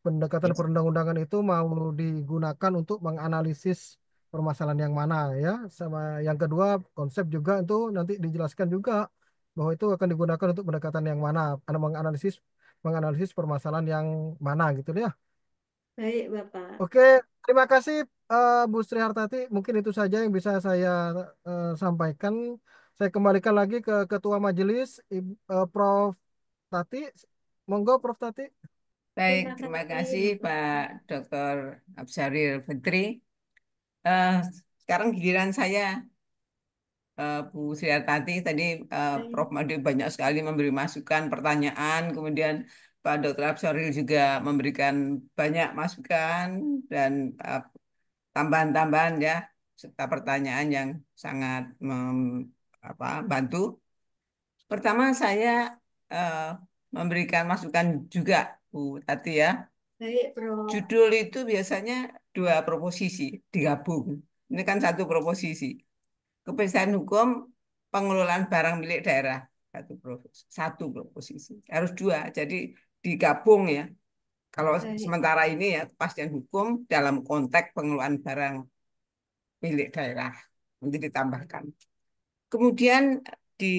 pendekatan perundang-undangan itu mau digunakan untuk menganalisis permasalahan yang mana ya. Sama yang kedua konsep juga itu nanti dijelaskan juga bahwa itu akan digunakan untuk pendekatan yang mana, karena menganalisis menganalisis permasalahan yang mana gitu ya. Baik, Bapak. Oke, terima kasih Bu Sri Hartati. Mungkin itu saja yang bisa saya sampaikan. Saya kembalikan lagi ke Ketua Majelis, Prof. Tati. Monggo, Prof. Tati. Baik, Terima terima kasih, kasih Bapak. Pak Dr. Absaril Fitri. Eh, Sekarang giliran saya, Bu Sriatati. Tadi Prof. Baik. Made banyak sekali memberi masukan, pertanyaan, kemudian Pak Dr. Absaril juga memberikan banyak masukan dan eh, tambahan-tambahan ya, serta pertanyaan yang sangat bantu. Pertama saya eh, memberikan masukan juga, Bu Tati ya. Baik, Prof. Judul itu biasanya dua proposisi digabung. Ini kan satu proposisi. Kepastian hukum pengelolaan barang milik daerah. Satu proposisi. Harus dua, jadi digabung ya. Kalau Baik. sementara ini ya kepastian hukum dalam konteks pengelolaan barang milik daerah. Nanti ditambahkan. Kemudian di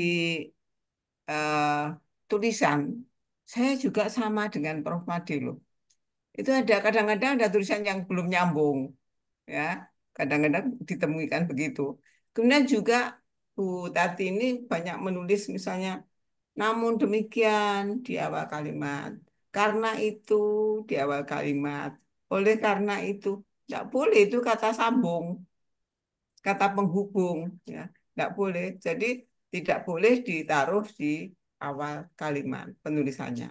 eh, tulisan, saya juga sama dengan Prof. Made loh. Itu ada kadang-kadang ada tulisan yang belum nyambung, ya. Kadang-kadang ditemukan begitu. Kemudian juga Bu Tati ini banyak menulis misalnya, namun demikian di awal kalimat, karena itu di awal kalimat, oleh karena itu, tidak boleh itu kata sambung, kata penghubung, ya, tidak boleh. Jadi tidak boleh ditaruh di awal kalimat penulisannya.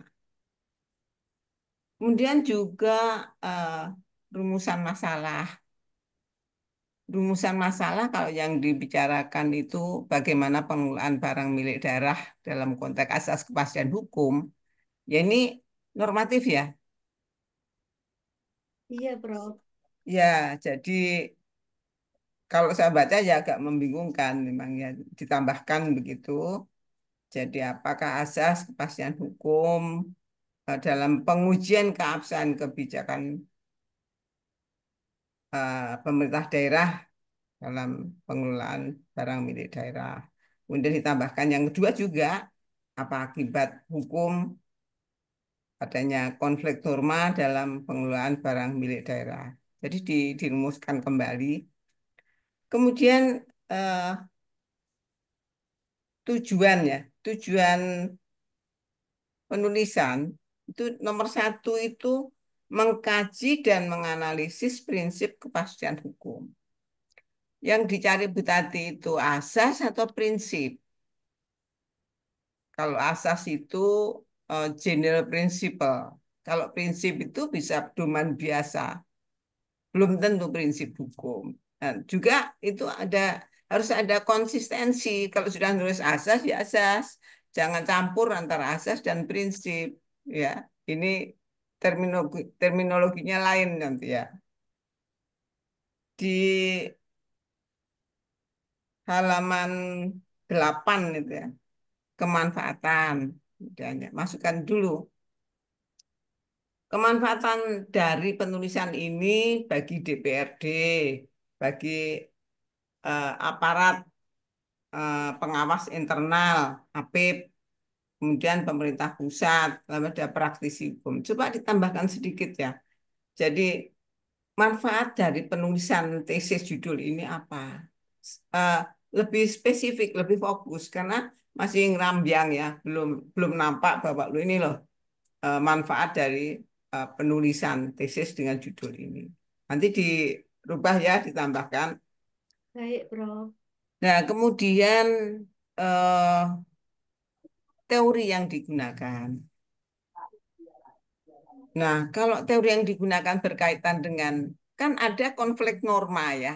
Kemudian juga eh, rumusan masalah. Rumusan masalah kalau yang dibicarakan itu bagaimana pengelolaan barang milik daerah dalam konteks asas kepastian hukum. Ya ini normatif ya. Iya, Prof. Ya, jadi kalau saya baca ya agak membingungkan memang ya ditambahkan begitu. Jadi apakah asas kepastian hukum dalam pengujian keabsahan kebijakan pemerintah daerah dalam pengelolaan barang milik daerah. Kemudian ditambahkan yang kedua juga apa akibat hukum adanya konflik norma dalam pengelolaan barang milik daerah. Jadi dirumuskan kembali. Kemudian eh, tujuan ya, tujuan penulisan itu nomor satu itu mengkaji dan menganalisis prinsip kepastian hukum. Yang dicari Bu Tati itu asas atau prinsip. Kalau asas itu general principle. Kalau prinsip itu bisa pedoman biasa, belum tentu prinsip hukum. Dan juga itu harus ada konsistensi. Kalau sudah nulis asas ya asas, jangan campur antara asas dan prinsip. Ya, ini terminologinya lain nanti ya. Di halaman 8 itu ya, kemanfaatan. Misalnya, masukkan dulu kemanfaatan dari penulisan ini bagi DPRD, bagi aparat pengawas internal, APIP, kemudian pemerintah pusat, lalu ada praktisi hukum. Coba ditambahkan sedikit ya. Jadi manfaat dari penulisan tesis judul ini apa? Eh, Lebih spesifik, lebih fokus karena masih ngerambiang ya, belum belum nampak bahwa lu ini loh manfaat dari penulisan tesis dengan judul ini. Nanti dirubah ya, ditambahkan. Baik, Prof. Nah, kemudian eh, teori yang digunakan. Nah, kalau teori yang digunakan berkaitan dengan, kan ada konflik norma ya.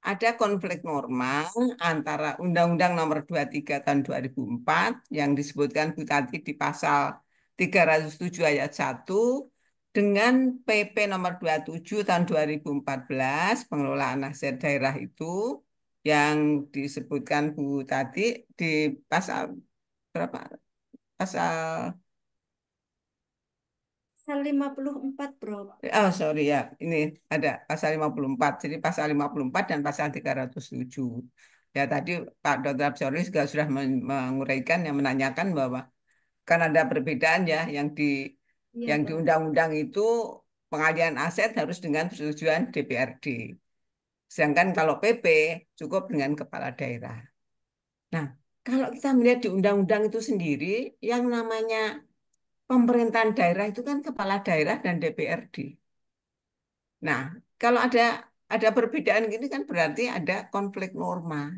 Ada konflik norma antara Undang-Undang Nomor 23 Tahun 2004 yang disebutkan Bu Tati di pasal 307 ayat 1 dengan PP Nomor 27 Tahun 2014 pengelolaan aset daerah itu yang disebutkan Bu Tati di pasal berapa? Pasal Pasal 54, Prof. Oh, sorry ya, ini ada pasal 54. Jadi pasal 54 dan pasal 307. Ya, tadi Pak Dr. Absori juga sudah menguraikan, yang menanyakan bahwa kan ada perbedaan ya, Iya, yang di Prof. undang-undang itu pengalihan aset harus dengan persetujuan DPRD. Sedangkan kalau PP cukup dengan kepala daerah. Nah, kalau kita melihat di undang-undang itu sendiri, yang namanya pemerintahan daerah itu kan kepala daerah dan DPRD. Nah, kalau ada perbedaan gini kan berarti ada konflik norma.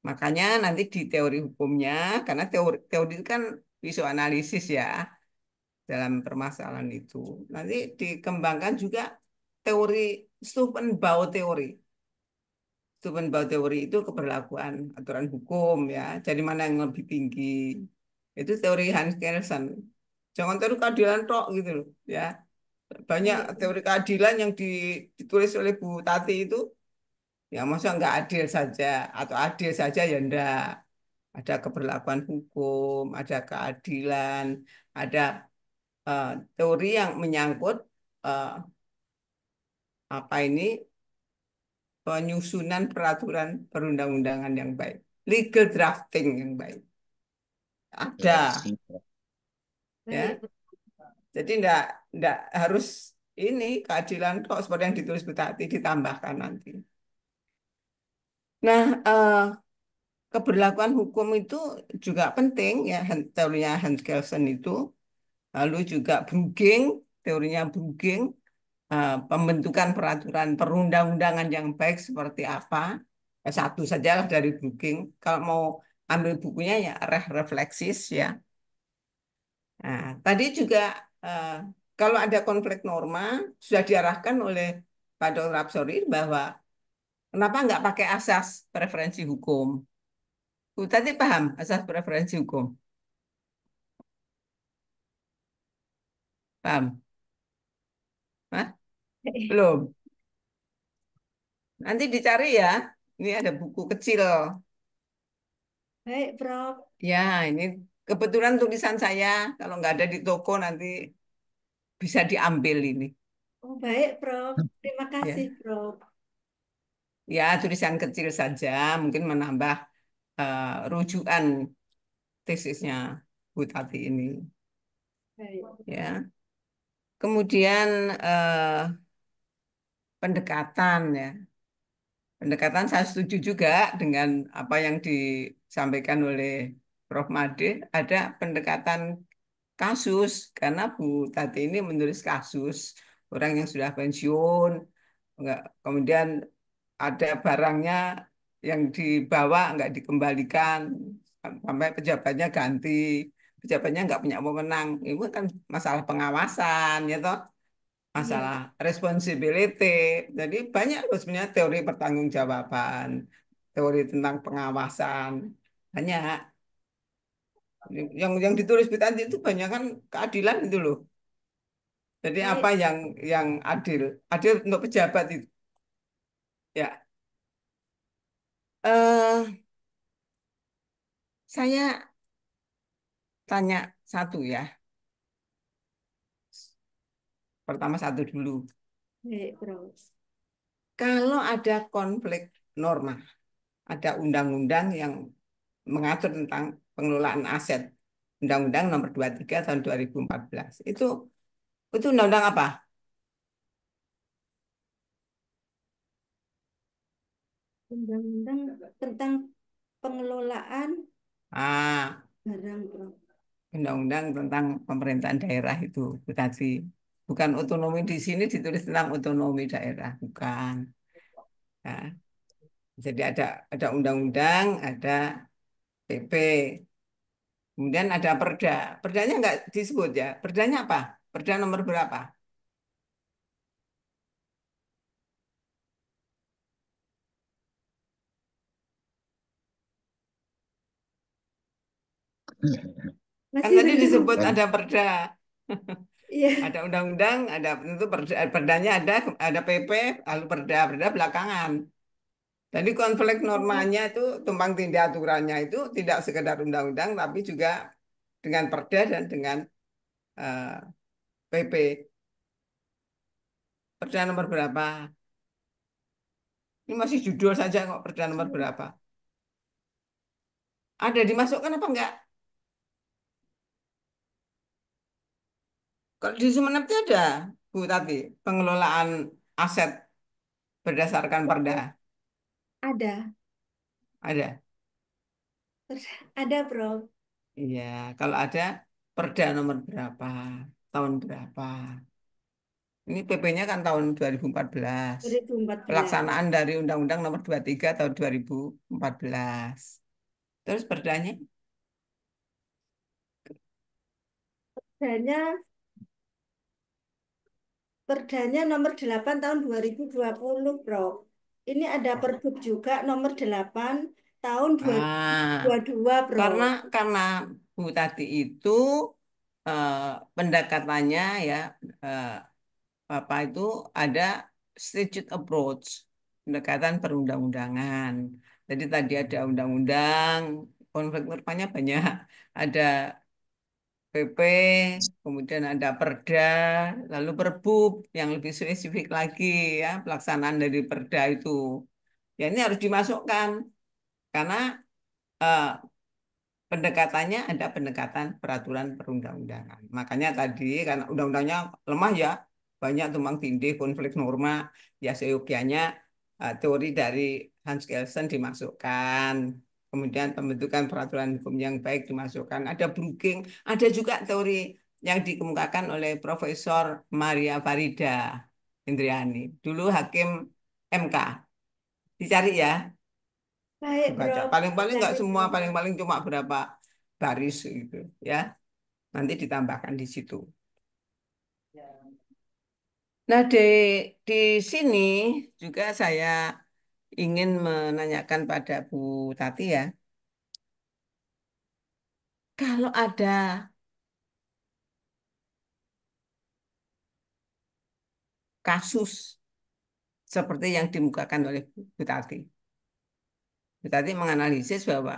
Makanya nanti di teori hukumnya, karena teori teori itu kan visuanalisis ya dalam permasalahan itu. Nanti dikembangkan juga teori Steubenbauer teori. Steubenbauer teori itu keberlakuan aturan hukum ya. Jadi mana yang lebih tinggi? Itu teori Hans Kelsen. Jangan teori keadilan tok gitu loh ya. Banyak Baik, Prof. teori keadilan yang ditulis oleh Bu Tati itu ya masa nggak adil saja atau adil saja ya enggak. Ada keberlakuan hukum, ada keadilan, ada eh, teori yang menyangkut eh, apa ini penyusunan peraturan perundang-undangan yang baik, legal drafting yang baik. Ya, Ada sih. ya. Baik, Prof. Jadi enggak harus ini keadilan kok seperti yang ditulis Bu Tati ditambahkan nanti. Nah, keberlakuan hukum itu juga penting ya teorinya Hans Kelsen itu. Lalu juga Brueging, teorinya Brueging, pembentukan peraturan perundang-undangan yang baik seperti apa. Satu sajalah dari Brueging. Kalau mau ambil bukunya ya Refleksis ya. Nah, tadi juga eh, kalau ada konflik norma sudah diarahkan oleh Pak Dr. Rapsori bahwa kenapa nggak pakai asas preferensi hukum. Tadi paham asas preferensi hukum? Paham? Hah? Belum. Nanti dicari ya. Ini ada buku kecil. Baik, Prof. Ya, ini kebetulan tulisan saya. Kalau nggak ada di toko nanti bisa diambil ini. Oh, baik, Prof. Terima kasih, Ya, Prof. ya tulisan kecil saja. Mungkin menambah rujukan tesisnya Bu Tati ini. Baik. Ya, kemudian pendekatan ya. Pendekatan saya setuju juga dengan apa yang disampaikan oleh Prof. Made, ada pendekatan kasus karena Bu Tati ini menulis kasus orang yang sudah pensiun, enggak, kemudian ada barangnya yang dibawa nggak dikembalikan sampai pejabatnya ganti, pejabatnya nggak punya wewenang, itu kan masalah pengawasan ya toh, Iya, masalah responsibility. Jadi banyak loh sebenarnya teori pertanggungjawaban, teori tentang pengawasan, banyak. Yang ditulis Bu Tanti itu banyak kan keadilan itu loh. Jadi apa baik. yang adil? Adil untuk pejabat itu. Ya, eh saya tanya satu ya. Pertama satu dulu. Baik, Prof. Kalau ada konflik norma, ada undang-undang yang mengatur tentang pengelolaan aset. Undang-Undang Nomor 23 tahun 2014. Itu undang-undang apa? Undang-undang tentang pengelolaan Ah, barang, Prof. undang-undang tentang pemerintahan daerah itu tadi. Bukan otonomi, di sini ditulis tentang otonomi daerah, bukan. Ya. Jadi ada undang-undang, ada PP, kemudian ada perda. Perdanya nggak disebut ya. Perdanya apa? Perda nomor berapa? Kan Masih tadi belum. disebut ada perda, Iya. ada undang-undang, ada itu perda, perdanya ada PP, lalu perda, perda belakangan. Jadi konflik normanya itu tumpang tindih aturannya itu tidak sekedar undang-undang, tapi juga dengan perda dan dengan eh, PP. Perda nomor berapa? Ini masih judul saja kok perda nomor berapa? Ada dimasukkan apa enggak? Kalau di Sumeneb itu ada, Bu Tati, pengelolaan aset berdasarkan perda. Ada. Ada. Ada, Prof. Iya, kalau ada perda nomor berapa, tahun berapa. Ini PP-nya kan tahun 2014. 2014. Pelaksanaan dari Undang-Undang Nomor 23 tahun 2014. Terus perdanya, Perdanya, Perdanya nomor 8 tahun 2020, Prof. Ini ada Pergub juga nomor 8 tahun ah, 2022, karena Prof. karena Bu tadi itu eh, pendekatannya ya eh, apa itu ada staged approach, pendekatan perundang-undangan. Jadi tadi ada undang-undang, konflik normanya banyak, ada PP, kemudian ada Perda, lalu Perbub yang lebih spesifik lagi ya, pelaksanaan dari Perda itu. Ya ini harus dimasukkan karena eh, pendekatannya ada pendekatan peraturan perundang-undangan. Makanya tadi karena undang-undangnya lemah ya, banyak tumpang tindih konflik norma, ya seyogianya teori dari Hans Kelsen dimasukkan. Kemudian pembentukan peraturan hukum yang baik dimasukkan. Ada Brooking, ada juga teori yang dikemukakan oleh Profesor Maria Farida Indriani. Dulu hakim MK. Dicari ya, Baik, dibaca. Prof. Paling-paling nggak Dicari, semua, Prof. paling-paling cuma berapa baris gitu ya. Nanti ditambahkan di situ. Nah, di sini juga saya ingin menanyakan pada Bu Tati ya, kalau ada kasus seperti yang dimukakan oleh Bu Tati, Bu Tati menganalisis bahwa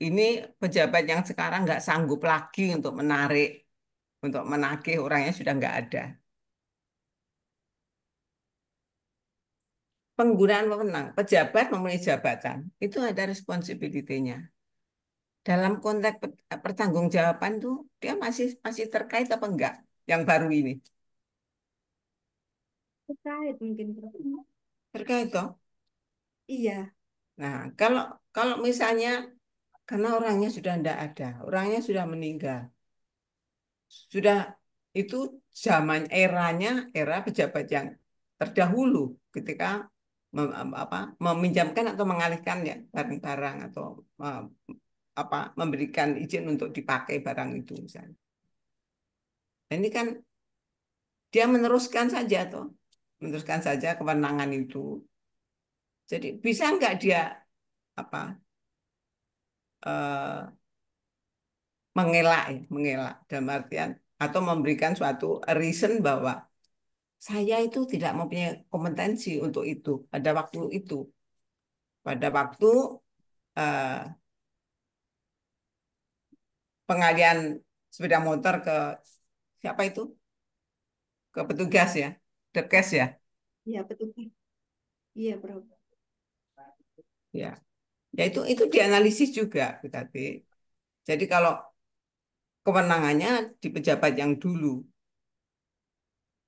ini pejabat yang sekarang nggak sanggup lagi untuk menagih orangnya sudah nggak ada. Penggunaan wewenang, pejabat mempunyai jabatan, itu ada responsibility-nya. Dalam konteks pertanggungjawaban tuh dia masih masih terkait apa enggak yang baru ini? Terkait mungkin, Prof. Terkait toh. Iya. Nah, kalau kalau misalnya Karena orangnya sudah tidak ada, orangnya sudah meninggal. Sudah itu zaman era pejabat yang terdahulu ketika meminjamkan atau mengalihkan ya barang-barang atau eh, memberikan izin untuk dipakai barang itu misalnya. Nah, ini kan dia meneruskan saja toh, meneruskan saja kewenangan itu. Jadi bisa nggak dia apa eh, mengelak ya, mengelak dalam artian atau memberikan suatu reason bahwa saya itu tidak mempunyai kompetensi untuk itu pada waktu itu, pada waktu eh, pengalian sepeda motor ke siapa itu? Ke petugas ya, Dekes ya. Iya, betul. Iya, Bro. Ya, ya itu dianalisis juga berarti. Jadi kalau kewenangannya di pejabat yang dulu.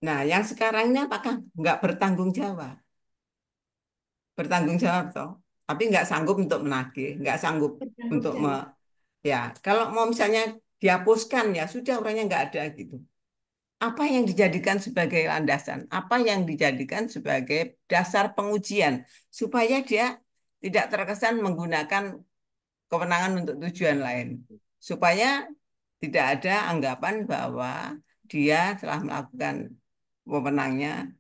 Nah, yang sekarang ini apakah nggak bertanggung jawab? Bertanggung jawab toh, tapi nggak sanggup untuk menagih, nggak sanggup Bertanggung untuk jawab. ya. Kalau mau misalnya dihapuskan ya sudah orangnya nggak ada gitu. Apa yang dijadikan sebagai landasan? Apa yang dijadikan sebagai dasar pengujian supaya dia tidak terkesan menggunakan kewenangan untuk tujuan lain, supaya tidak ada anggapan bahwa dia telah melakukan wewenangnya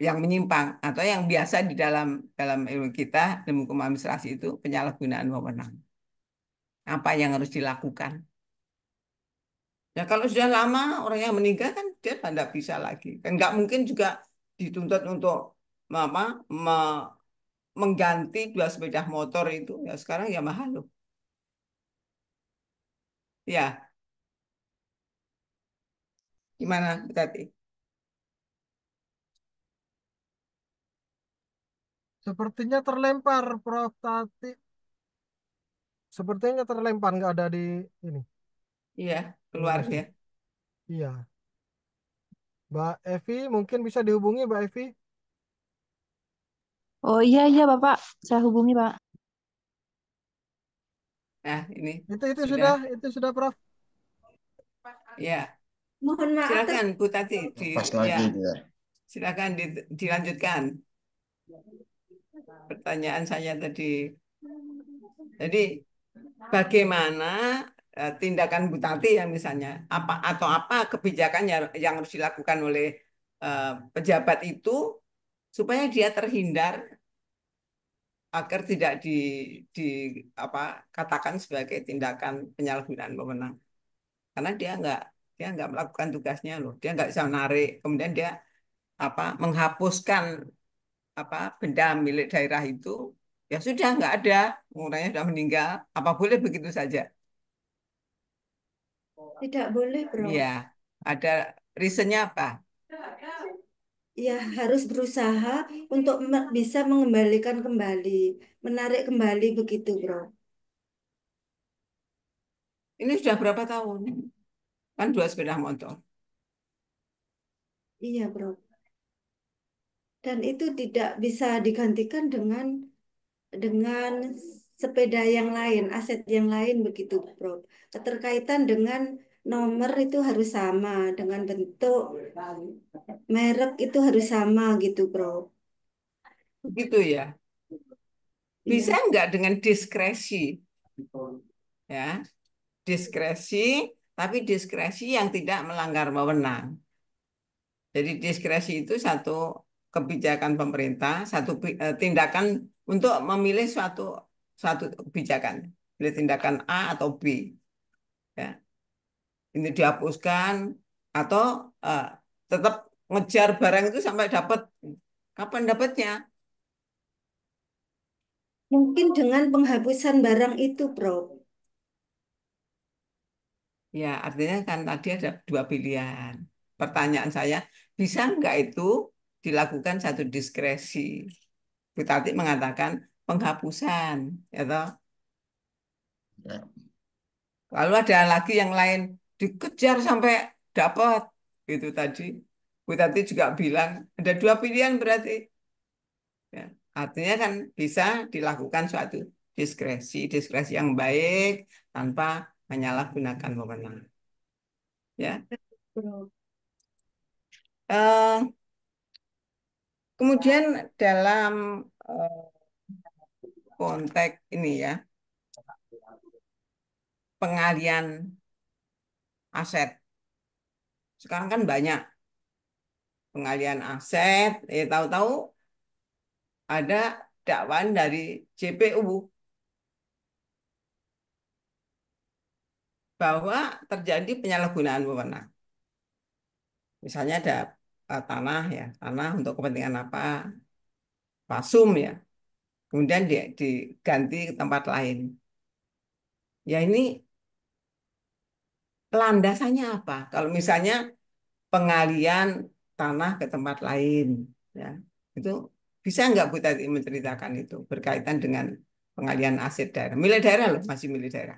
yang menyimpang atau yang biasa di dalam dalam ilmu kita, ilmu hukum administrasi itu penyalahgunaan wewenang. Apa yang harus dilakukan? Ya kalau sudah lama orang yang meninggal kan dia tidak bisa lagi. Kan nggak mungkin juga dituntut untuk apa, mengganti dua sepeda motor itu. Ya sekarang ya mahal loh. Ya, gimana tadi? Sepertinya terlempar, Prof. Tati. Sepertinya terlempar, nggak ada di ini Iya, keluar durasi. ya. Iya. Mbak Evi, mungkin bisa dihubungi, Mbak Evi. Oh iya iya Bapak, saya hubungi Pak. Nah, ini sudah. Itu sudah, Prof. Ya, Mohon maaf, silakan Bu Tati Lepas ya, lagi dia. silakan dilanjutkan pertanyaan saya tadi. Jadi bagaimana tindakan Bu Tati yang misalnya apa atau apa kebijakan yang harus dilakukan oleh pejabat itu supaya dia terhindar agar tidak di apa katakan sebagai tindakan penyalahgunaan wewenang karena dia nggak melakukan tugasnya loh, dia nggak bisa menarik kemudian dia menghapuskan benda milik daerah itu ya sudah nggak ada, orangnya sudah meninggal, apa boleh begitu saja? tidak boleh, Bro. Iya, ada reasonnya apa? Ya, harus berusaha untuk bisa mengembalikan kembali, menarik kembali begitu, Bro. Ini sudah berapa tahun? Kan dua sepeda motor. Iya, Bro. Dan itu tidak bisa digantikan dengan sepeda yang lain, aset yang lain begitu, Bro. Keterkaitan dengan nomor itu harus sama, dengan bentuk merek itu harus sama gitu, Bro. Begitu ya. Bisa Iya. nggak dengan diskresi? Ya, diskresi, tapi diskresi yang tidak melanggar wewenang. Jadi diskresi itu satu kebijakan pemerintah, satu tindakan untuk memilih suatu suatu kebijakan, pilih tindakan A atau B. Ya, ini dihapuskan atau eh, tetap ngejar barang itu sampai dapat. Kapan dapatnya? Mungkin dengan penghapusan barang itu, Bro. Ya, artinya kan tadi ada dua pilihan. Pertanyaan saya, bisa nggak itu dilakukan satu diskresi? Bu Tati mengatakan penghapusan, ya toh? Ya. Lalu ada lagi yang lain dikejar sampai dapat, gitu tadi. Bu Tati juga bilang ada dua pilihan berarti. Ya. Artinya kan bisa dilakukan suatu diskresi yang baik tanpa menyalahgunakan wewenang. Ya. Bro. Eh, Kemudian dalam konteks ini ya, pengalian aset. Sekarang kan banyak pengalian aset, tahu-tahu ada dakwaan dari JPU bahwa terjadi penyalahgunaan wewenang. Misalnya ada tanah ya, tanah untuk kepentingan apa, pasum ya, kemudian dia diganti ke tempat lain. Ya ini landasannya apa? Kalau misalnya pengalian tanah ke tempat lain, ya itu bisa nggak Bu Tati menceritakan itu berkaitan dengan pengalian aset daerah, milik daerah loh, masih milik daerah.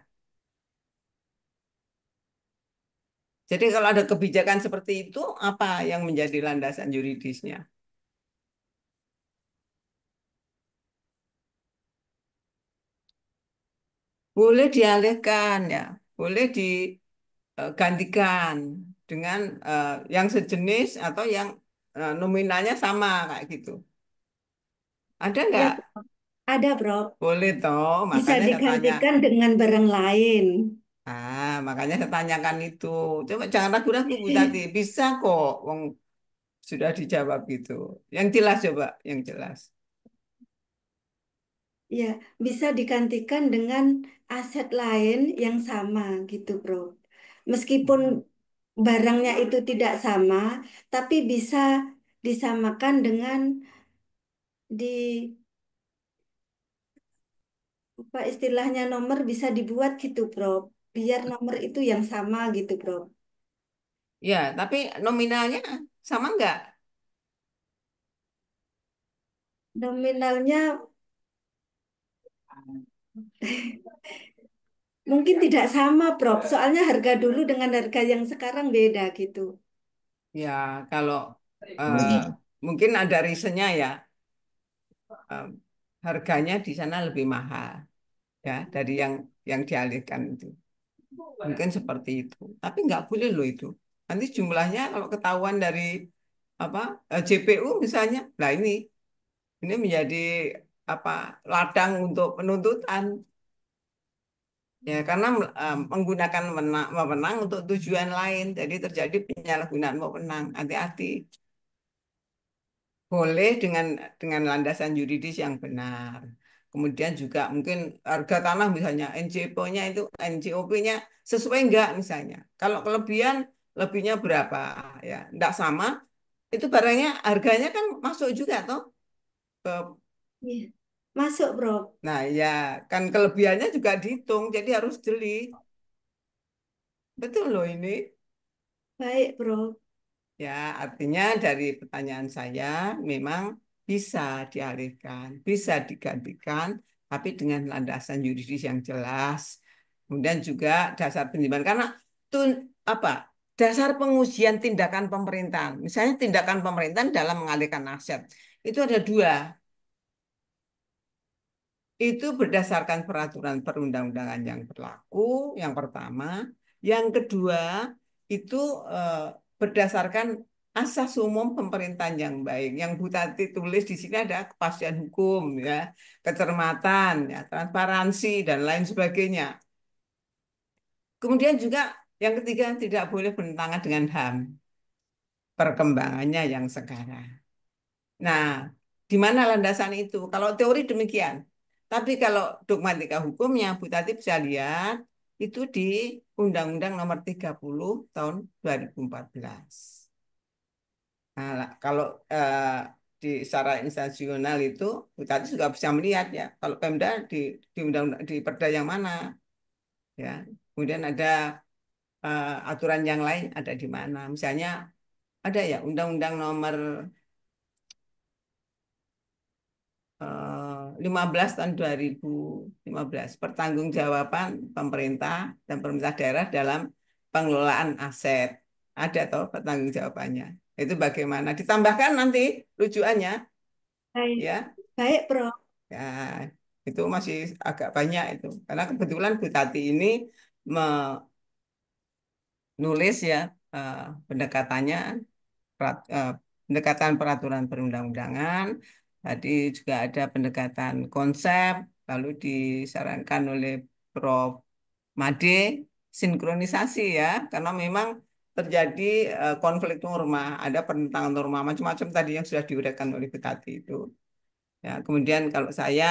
Jadi kalau ada kebijakan seperti itu, apa yang menjadi landasan yuridisnya? Boleh dialihkan ya, boleh digantikan dengan yang sejenis atau yang nominalnya sama kayak gitu. Ada Ya, nggak? ada, Bro. Boleh toh, Bisa makanya saya tanya. digantikan dengan barang lain. Makanya saya tanyakan itu. Coba jangan ragu-ragu Bu Tati, bisa kok, wong sudah dijawab gitu. Yang jelas coba, yang jelas. Ya, bisa digantikan dengan aset lain yang sama gitu, Bro. Meskipun barangnya itu tidak sama, tapi bisa disamakan dengan di apa istilahnya nomor bisa dibuat gitu, Bro. Biar nomor itu yang sama gitu, Bro. Ya, tapi nominalnya sama nggak? Nominalnya mungkin tidak sama, Bro. Soalnya harga dulu dengan harga yang sekarang beda gitu. Ya, kalau eh, Boleh. mungkin ada reasonnya ya, eh, harganya di sana lebih mahal ya dari yang dialihkan itu. Mungkin seperti itu. Tapi nggak boleh loh itu. Nanti jumlahnya kalau ketahuan dari apa JPU misalnya, nah ini menjadi apa ladang untuk penuntutan ya karena menggunakan wewenang untuk tujuan lain, jadi terjadi penyalahgunaan wewenang. Hati-hati. Boleh dengan landasan yuridis yang benar. Kemudian juga mungkin harga tanah misalnya NJP-nya itu NJOP-nya sesuai enggak misalnya. Kalau kelebihan lebihnya berapa ya, enggak sama, itu barangnya harganya kan masuk juga toh ke Iya. Masuk, Bro. nah ya kan kelebihannya juga dihitung jadi harus jeli. Betul loh ini. Baik, Bro. Ya, artinya dari pertanyaan saya memang bisa dialihkan, bisa digantikan, tapi dengan landasan yuridis yang jelas. Kemudian juga dasar penyimpanan, karena itu apa? Dasar pengujian tindakan pemerintahan. Misalnya tindakan pemerintahan dalam mengalihkan aset. Itu ada dua. Itu berdasarkan peraturan perundang-undangan yang berlaku, yang pertama. Yang kedua, itu eh, berdasarkan asas umum pemerintahan yang baik. Yang Bu Tati tulis di sini ada kepastian hukum, ya, kecermatan, ya, transparansi, dan lain sebagainya. Kemudian juga yang ketiga, tidak boleh bertentangan dengan HAM, perkembangannya yang sekarang. Nah, di mana landasan itu? Kalau teori demikian. Tapi kalau dogmatika hukumnya, Bu Tati bisa lihat itu di Undang-Undang Nomor 30 tahun 2014. Nah, kalau di secara instansional itu, Bu Tati juga bisa melihat ya, kalau Pemda di undang di Perda yang mana, ya. Kemudian ada aturan yang lain ada di mana. Misalnya ada ya Undang-Undang Nomor 15 tahun 2015 pertanggungjawaban pemerintah dan pemerintah daerah dalam pengelolaan aset. Ada toh pertanggungjawabannya. Itu bagaimana? Ditambahkan nanti rujukannya Baik. ya. Baik, Bro. Ya, Itu masih agak banyak itu. Karena kebetulan Bu Tati ini menulis ya eh, pendekatannya pendekatan peraturan perundang-undangan. Tadi juga ada pendekatan konsep, lalu disarankan oleh Prof. Made sinkronisasi ya, karena memang terjadi konflik norma, ada pertentangan norma macam-macam tadi yang sudah diuraikan oleh Bu Tati itu. Ya, kemudian kalau saya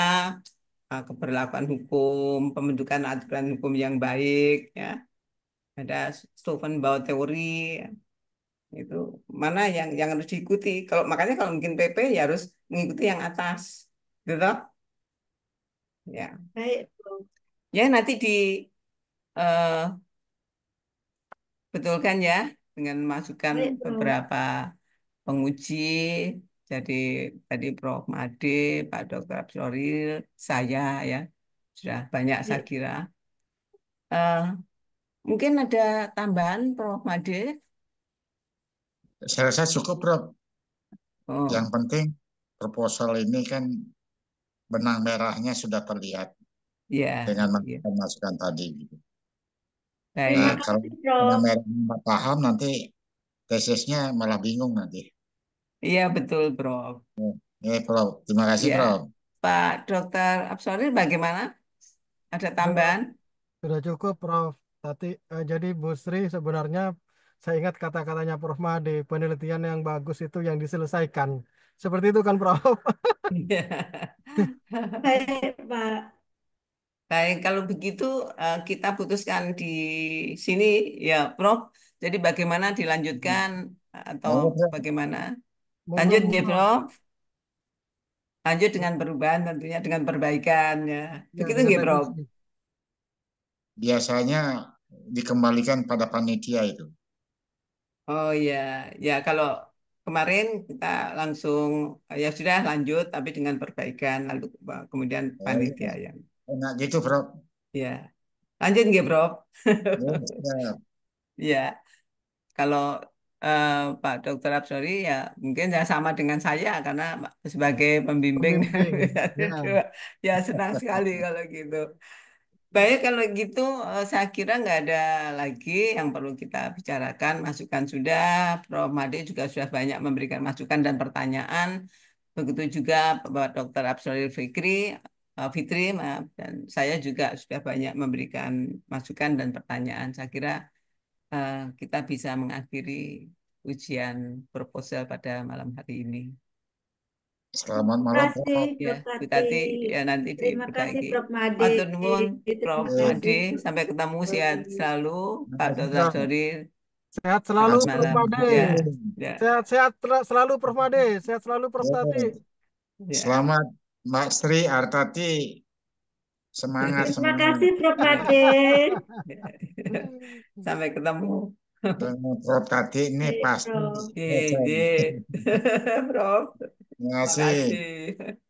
keberlakuan hukum, pembentukan aturan hukum yang baik, ya, ada Stauffenberg teori, ya, itu mana yang harus diikuti. Kalau makanya kalau mungkin PP ya harus mengikuti yang atas, gitu. Ya, Baik, Prof. ya nanti di eh, betulkan ya dengan masukan Baik, Prof. beberapa penguji. Jadi tadi Prof. Made, Pak Dr. Absoril, saya ya sudah banyak saya Baik. kira. Eh, Mungkin ada tambahan Prof. Made. Saya rasa cukup, Prof. Yang Oh, penting proposal ini kan benang merahnya sudah terlihat ya, dengan ya. masukan tadi, gitu. Terima Nah, Baik. kalau kasih, benang Prof. merahnya nggak paham nanti tesisnya malah bingung nanti. Iya betul, Prof. Prof. Terima kasih, Ya, Prof. Pak Dokter Absoril bagaimana? Ada Sudah, tambahan? sudah cukup, Prof. Tadi, jadi Bu Sri sebenarnya saya ingat kata-katanya Prof. Made, penelitian yang bagus itu yang diselesaikan. Seperti itu kan, Prof? Baik, Pak. Baik, kalau begitu kita putuskan di sini ya, Prof. Jadi bagaimana dilanjutkan atau Ya, Prof. bagaimana? Monggo, Lanjut ya, monggo. Prof. Lanjut dengan perubahan tentunya dengan perbaikan ya. Ya, Begitu dengan nggih, Prof? revisi. Biasanya dikembalikan pada panitia itu. Oh iya, ya kalau kemarin kita langsung ya sudah lanjut tapi dengan perbaikan lalu kemudian Oh, panitia iya. yang Enak gitu, Prof. ya. Lanjut nggih, Prof? Ya, siap. Ya, kalau eh, Pak Dokter Absori ya mungkin ya sama dengan saya karena sebagai pembimbing Pembimbing. Ya, ya senang sekali kalau gitu. Baik, kalau gitu saya kira nggak ada lagi yang perlu kita bicarakan. Masukan sudah, Prof. Made juga sudah banyak memberikan masukan dan pertanyaan. Begitu juga Bapak Dr. Absolil Fitri, maaf, dan saya juga sudah banyak memberikan masukan dan pertanyaan. Saya kira kita bisa mengakhiri ujian proposal pada malam hari ini. Selamat Terima malam, kasih, Prof. Ya, Prof. Bu Tati. Tati, ya nanti Terima kasih, diperbaiki. Prof. Made. Matur nuwun, Prof. Terima Eh, Made. kasih, Sampai ketemu sehat Prof. selalu, Terima Pak kasih, Dr. Prof. Absori. sehat selalu, Selamat Prof. malam. Made. Ya, ya, Sehat-sehat selalu, Prof. Made. Sehat selalu, Prof. Tati. ya. Selamat, Mbak Sri Artati. Semangat Terima semuanya. kasih, Prof. Made. Sampai ketemu. Prof Tati ini Baik, pasti Prof. Ye, keren. ye. Prof. Terima kasih. Makasih.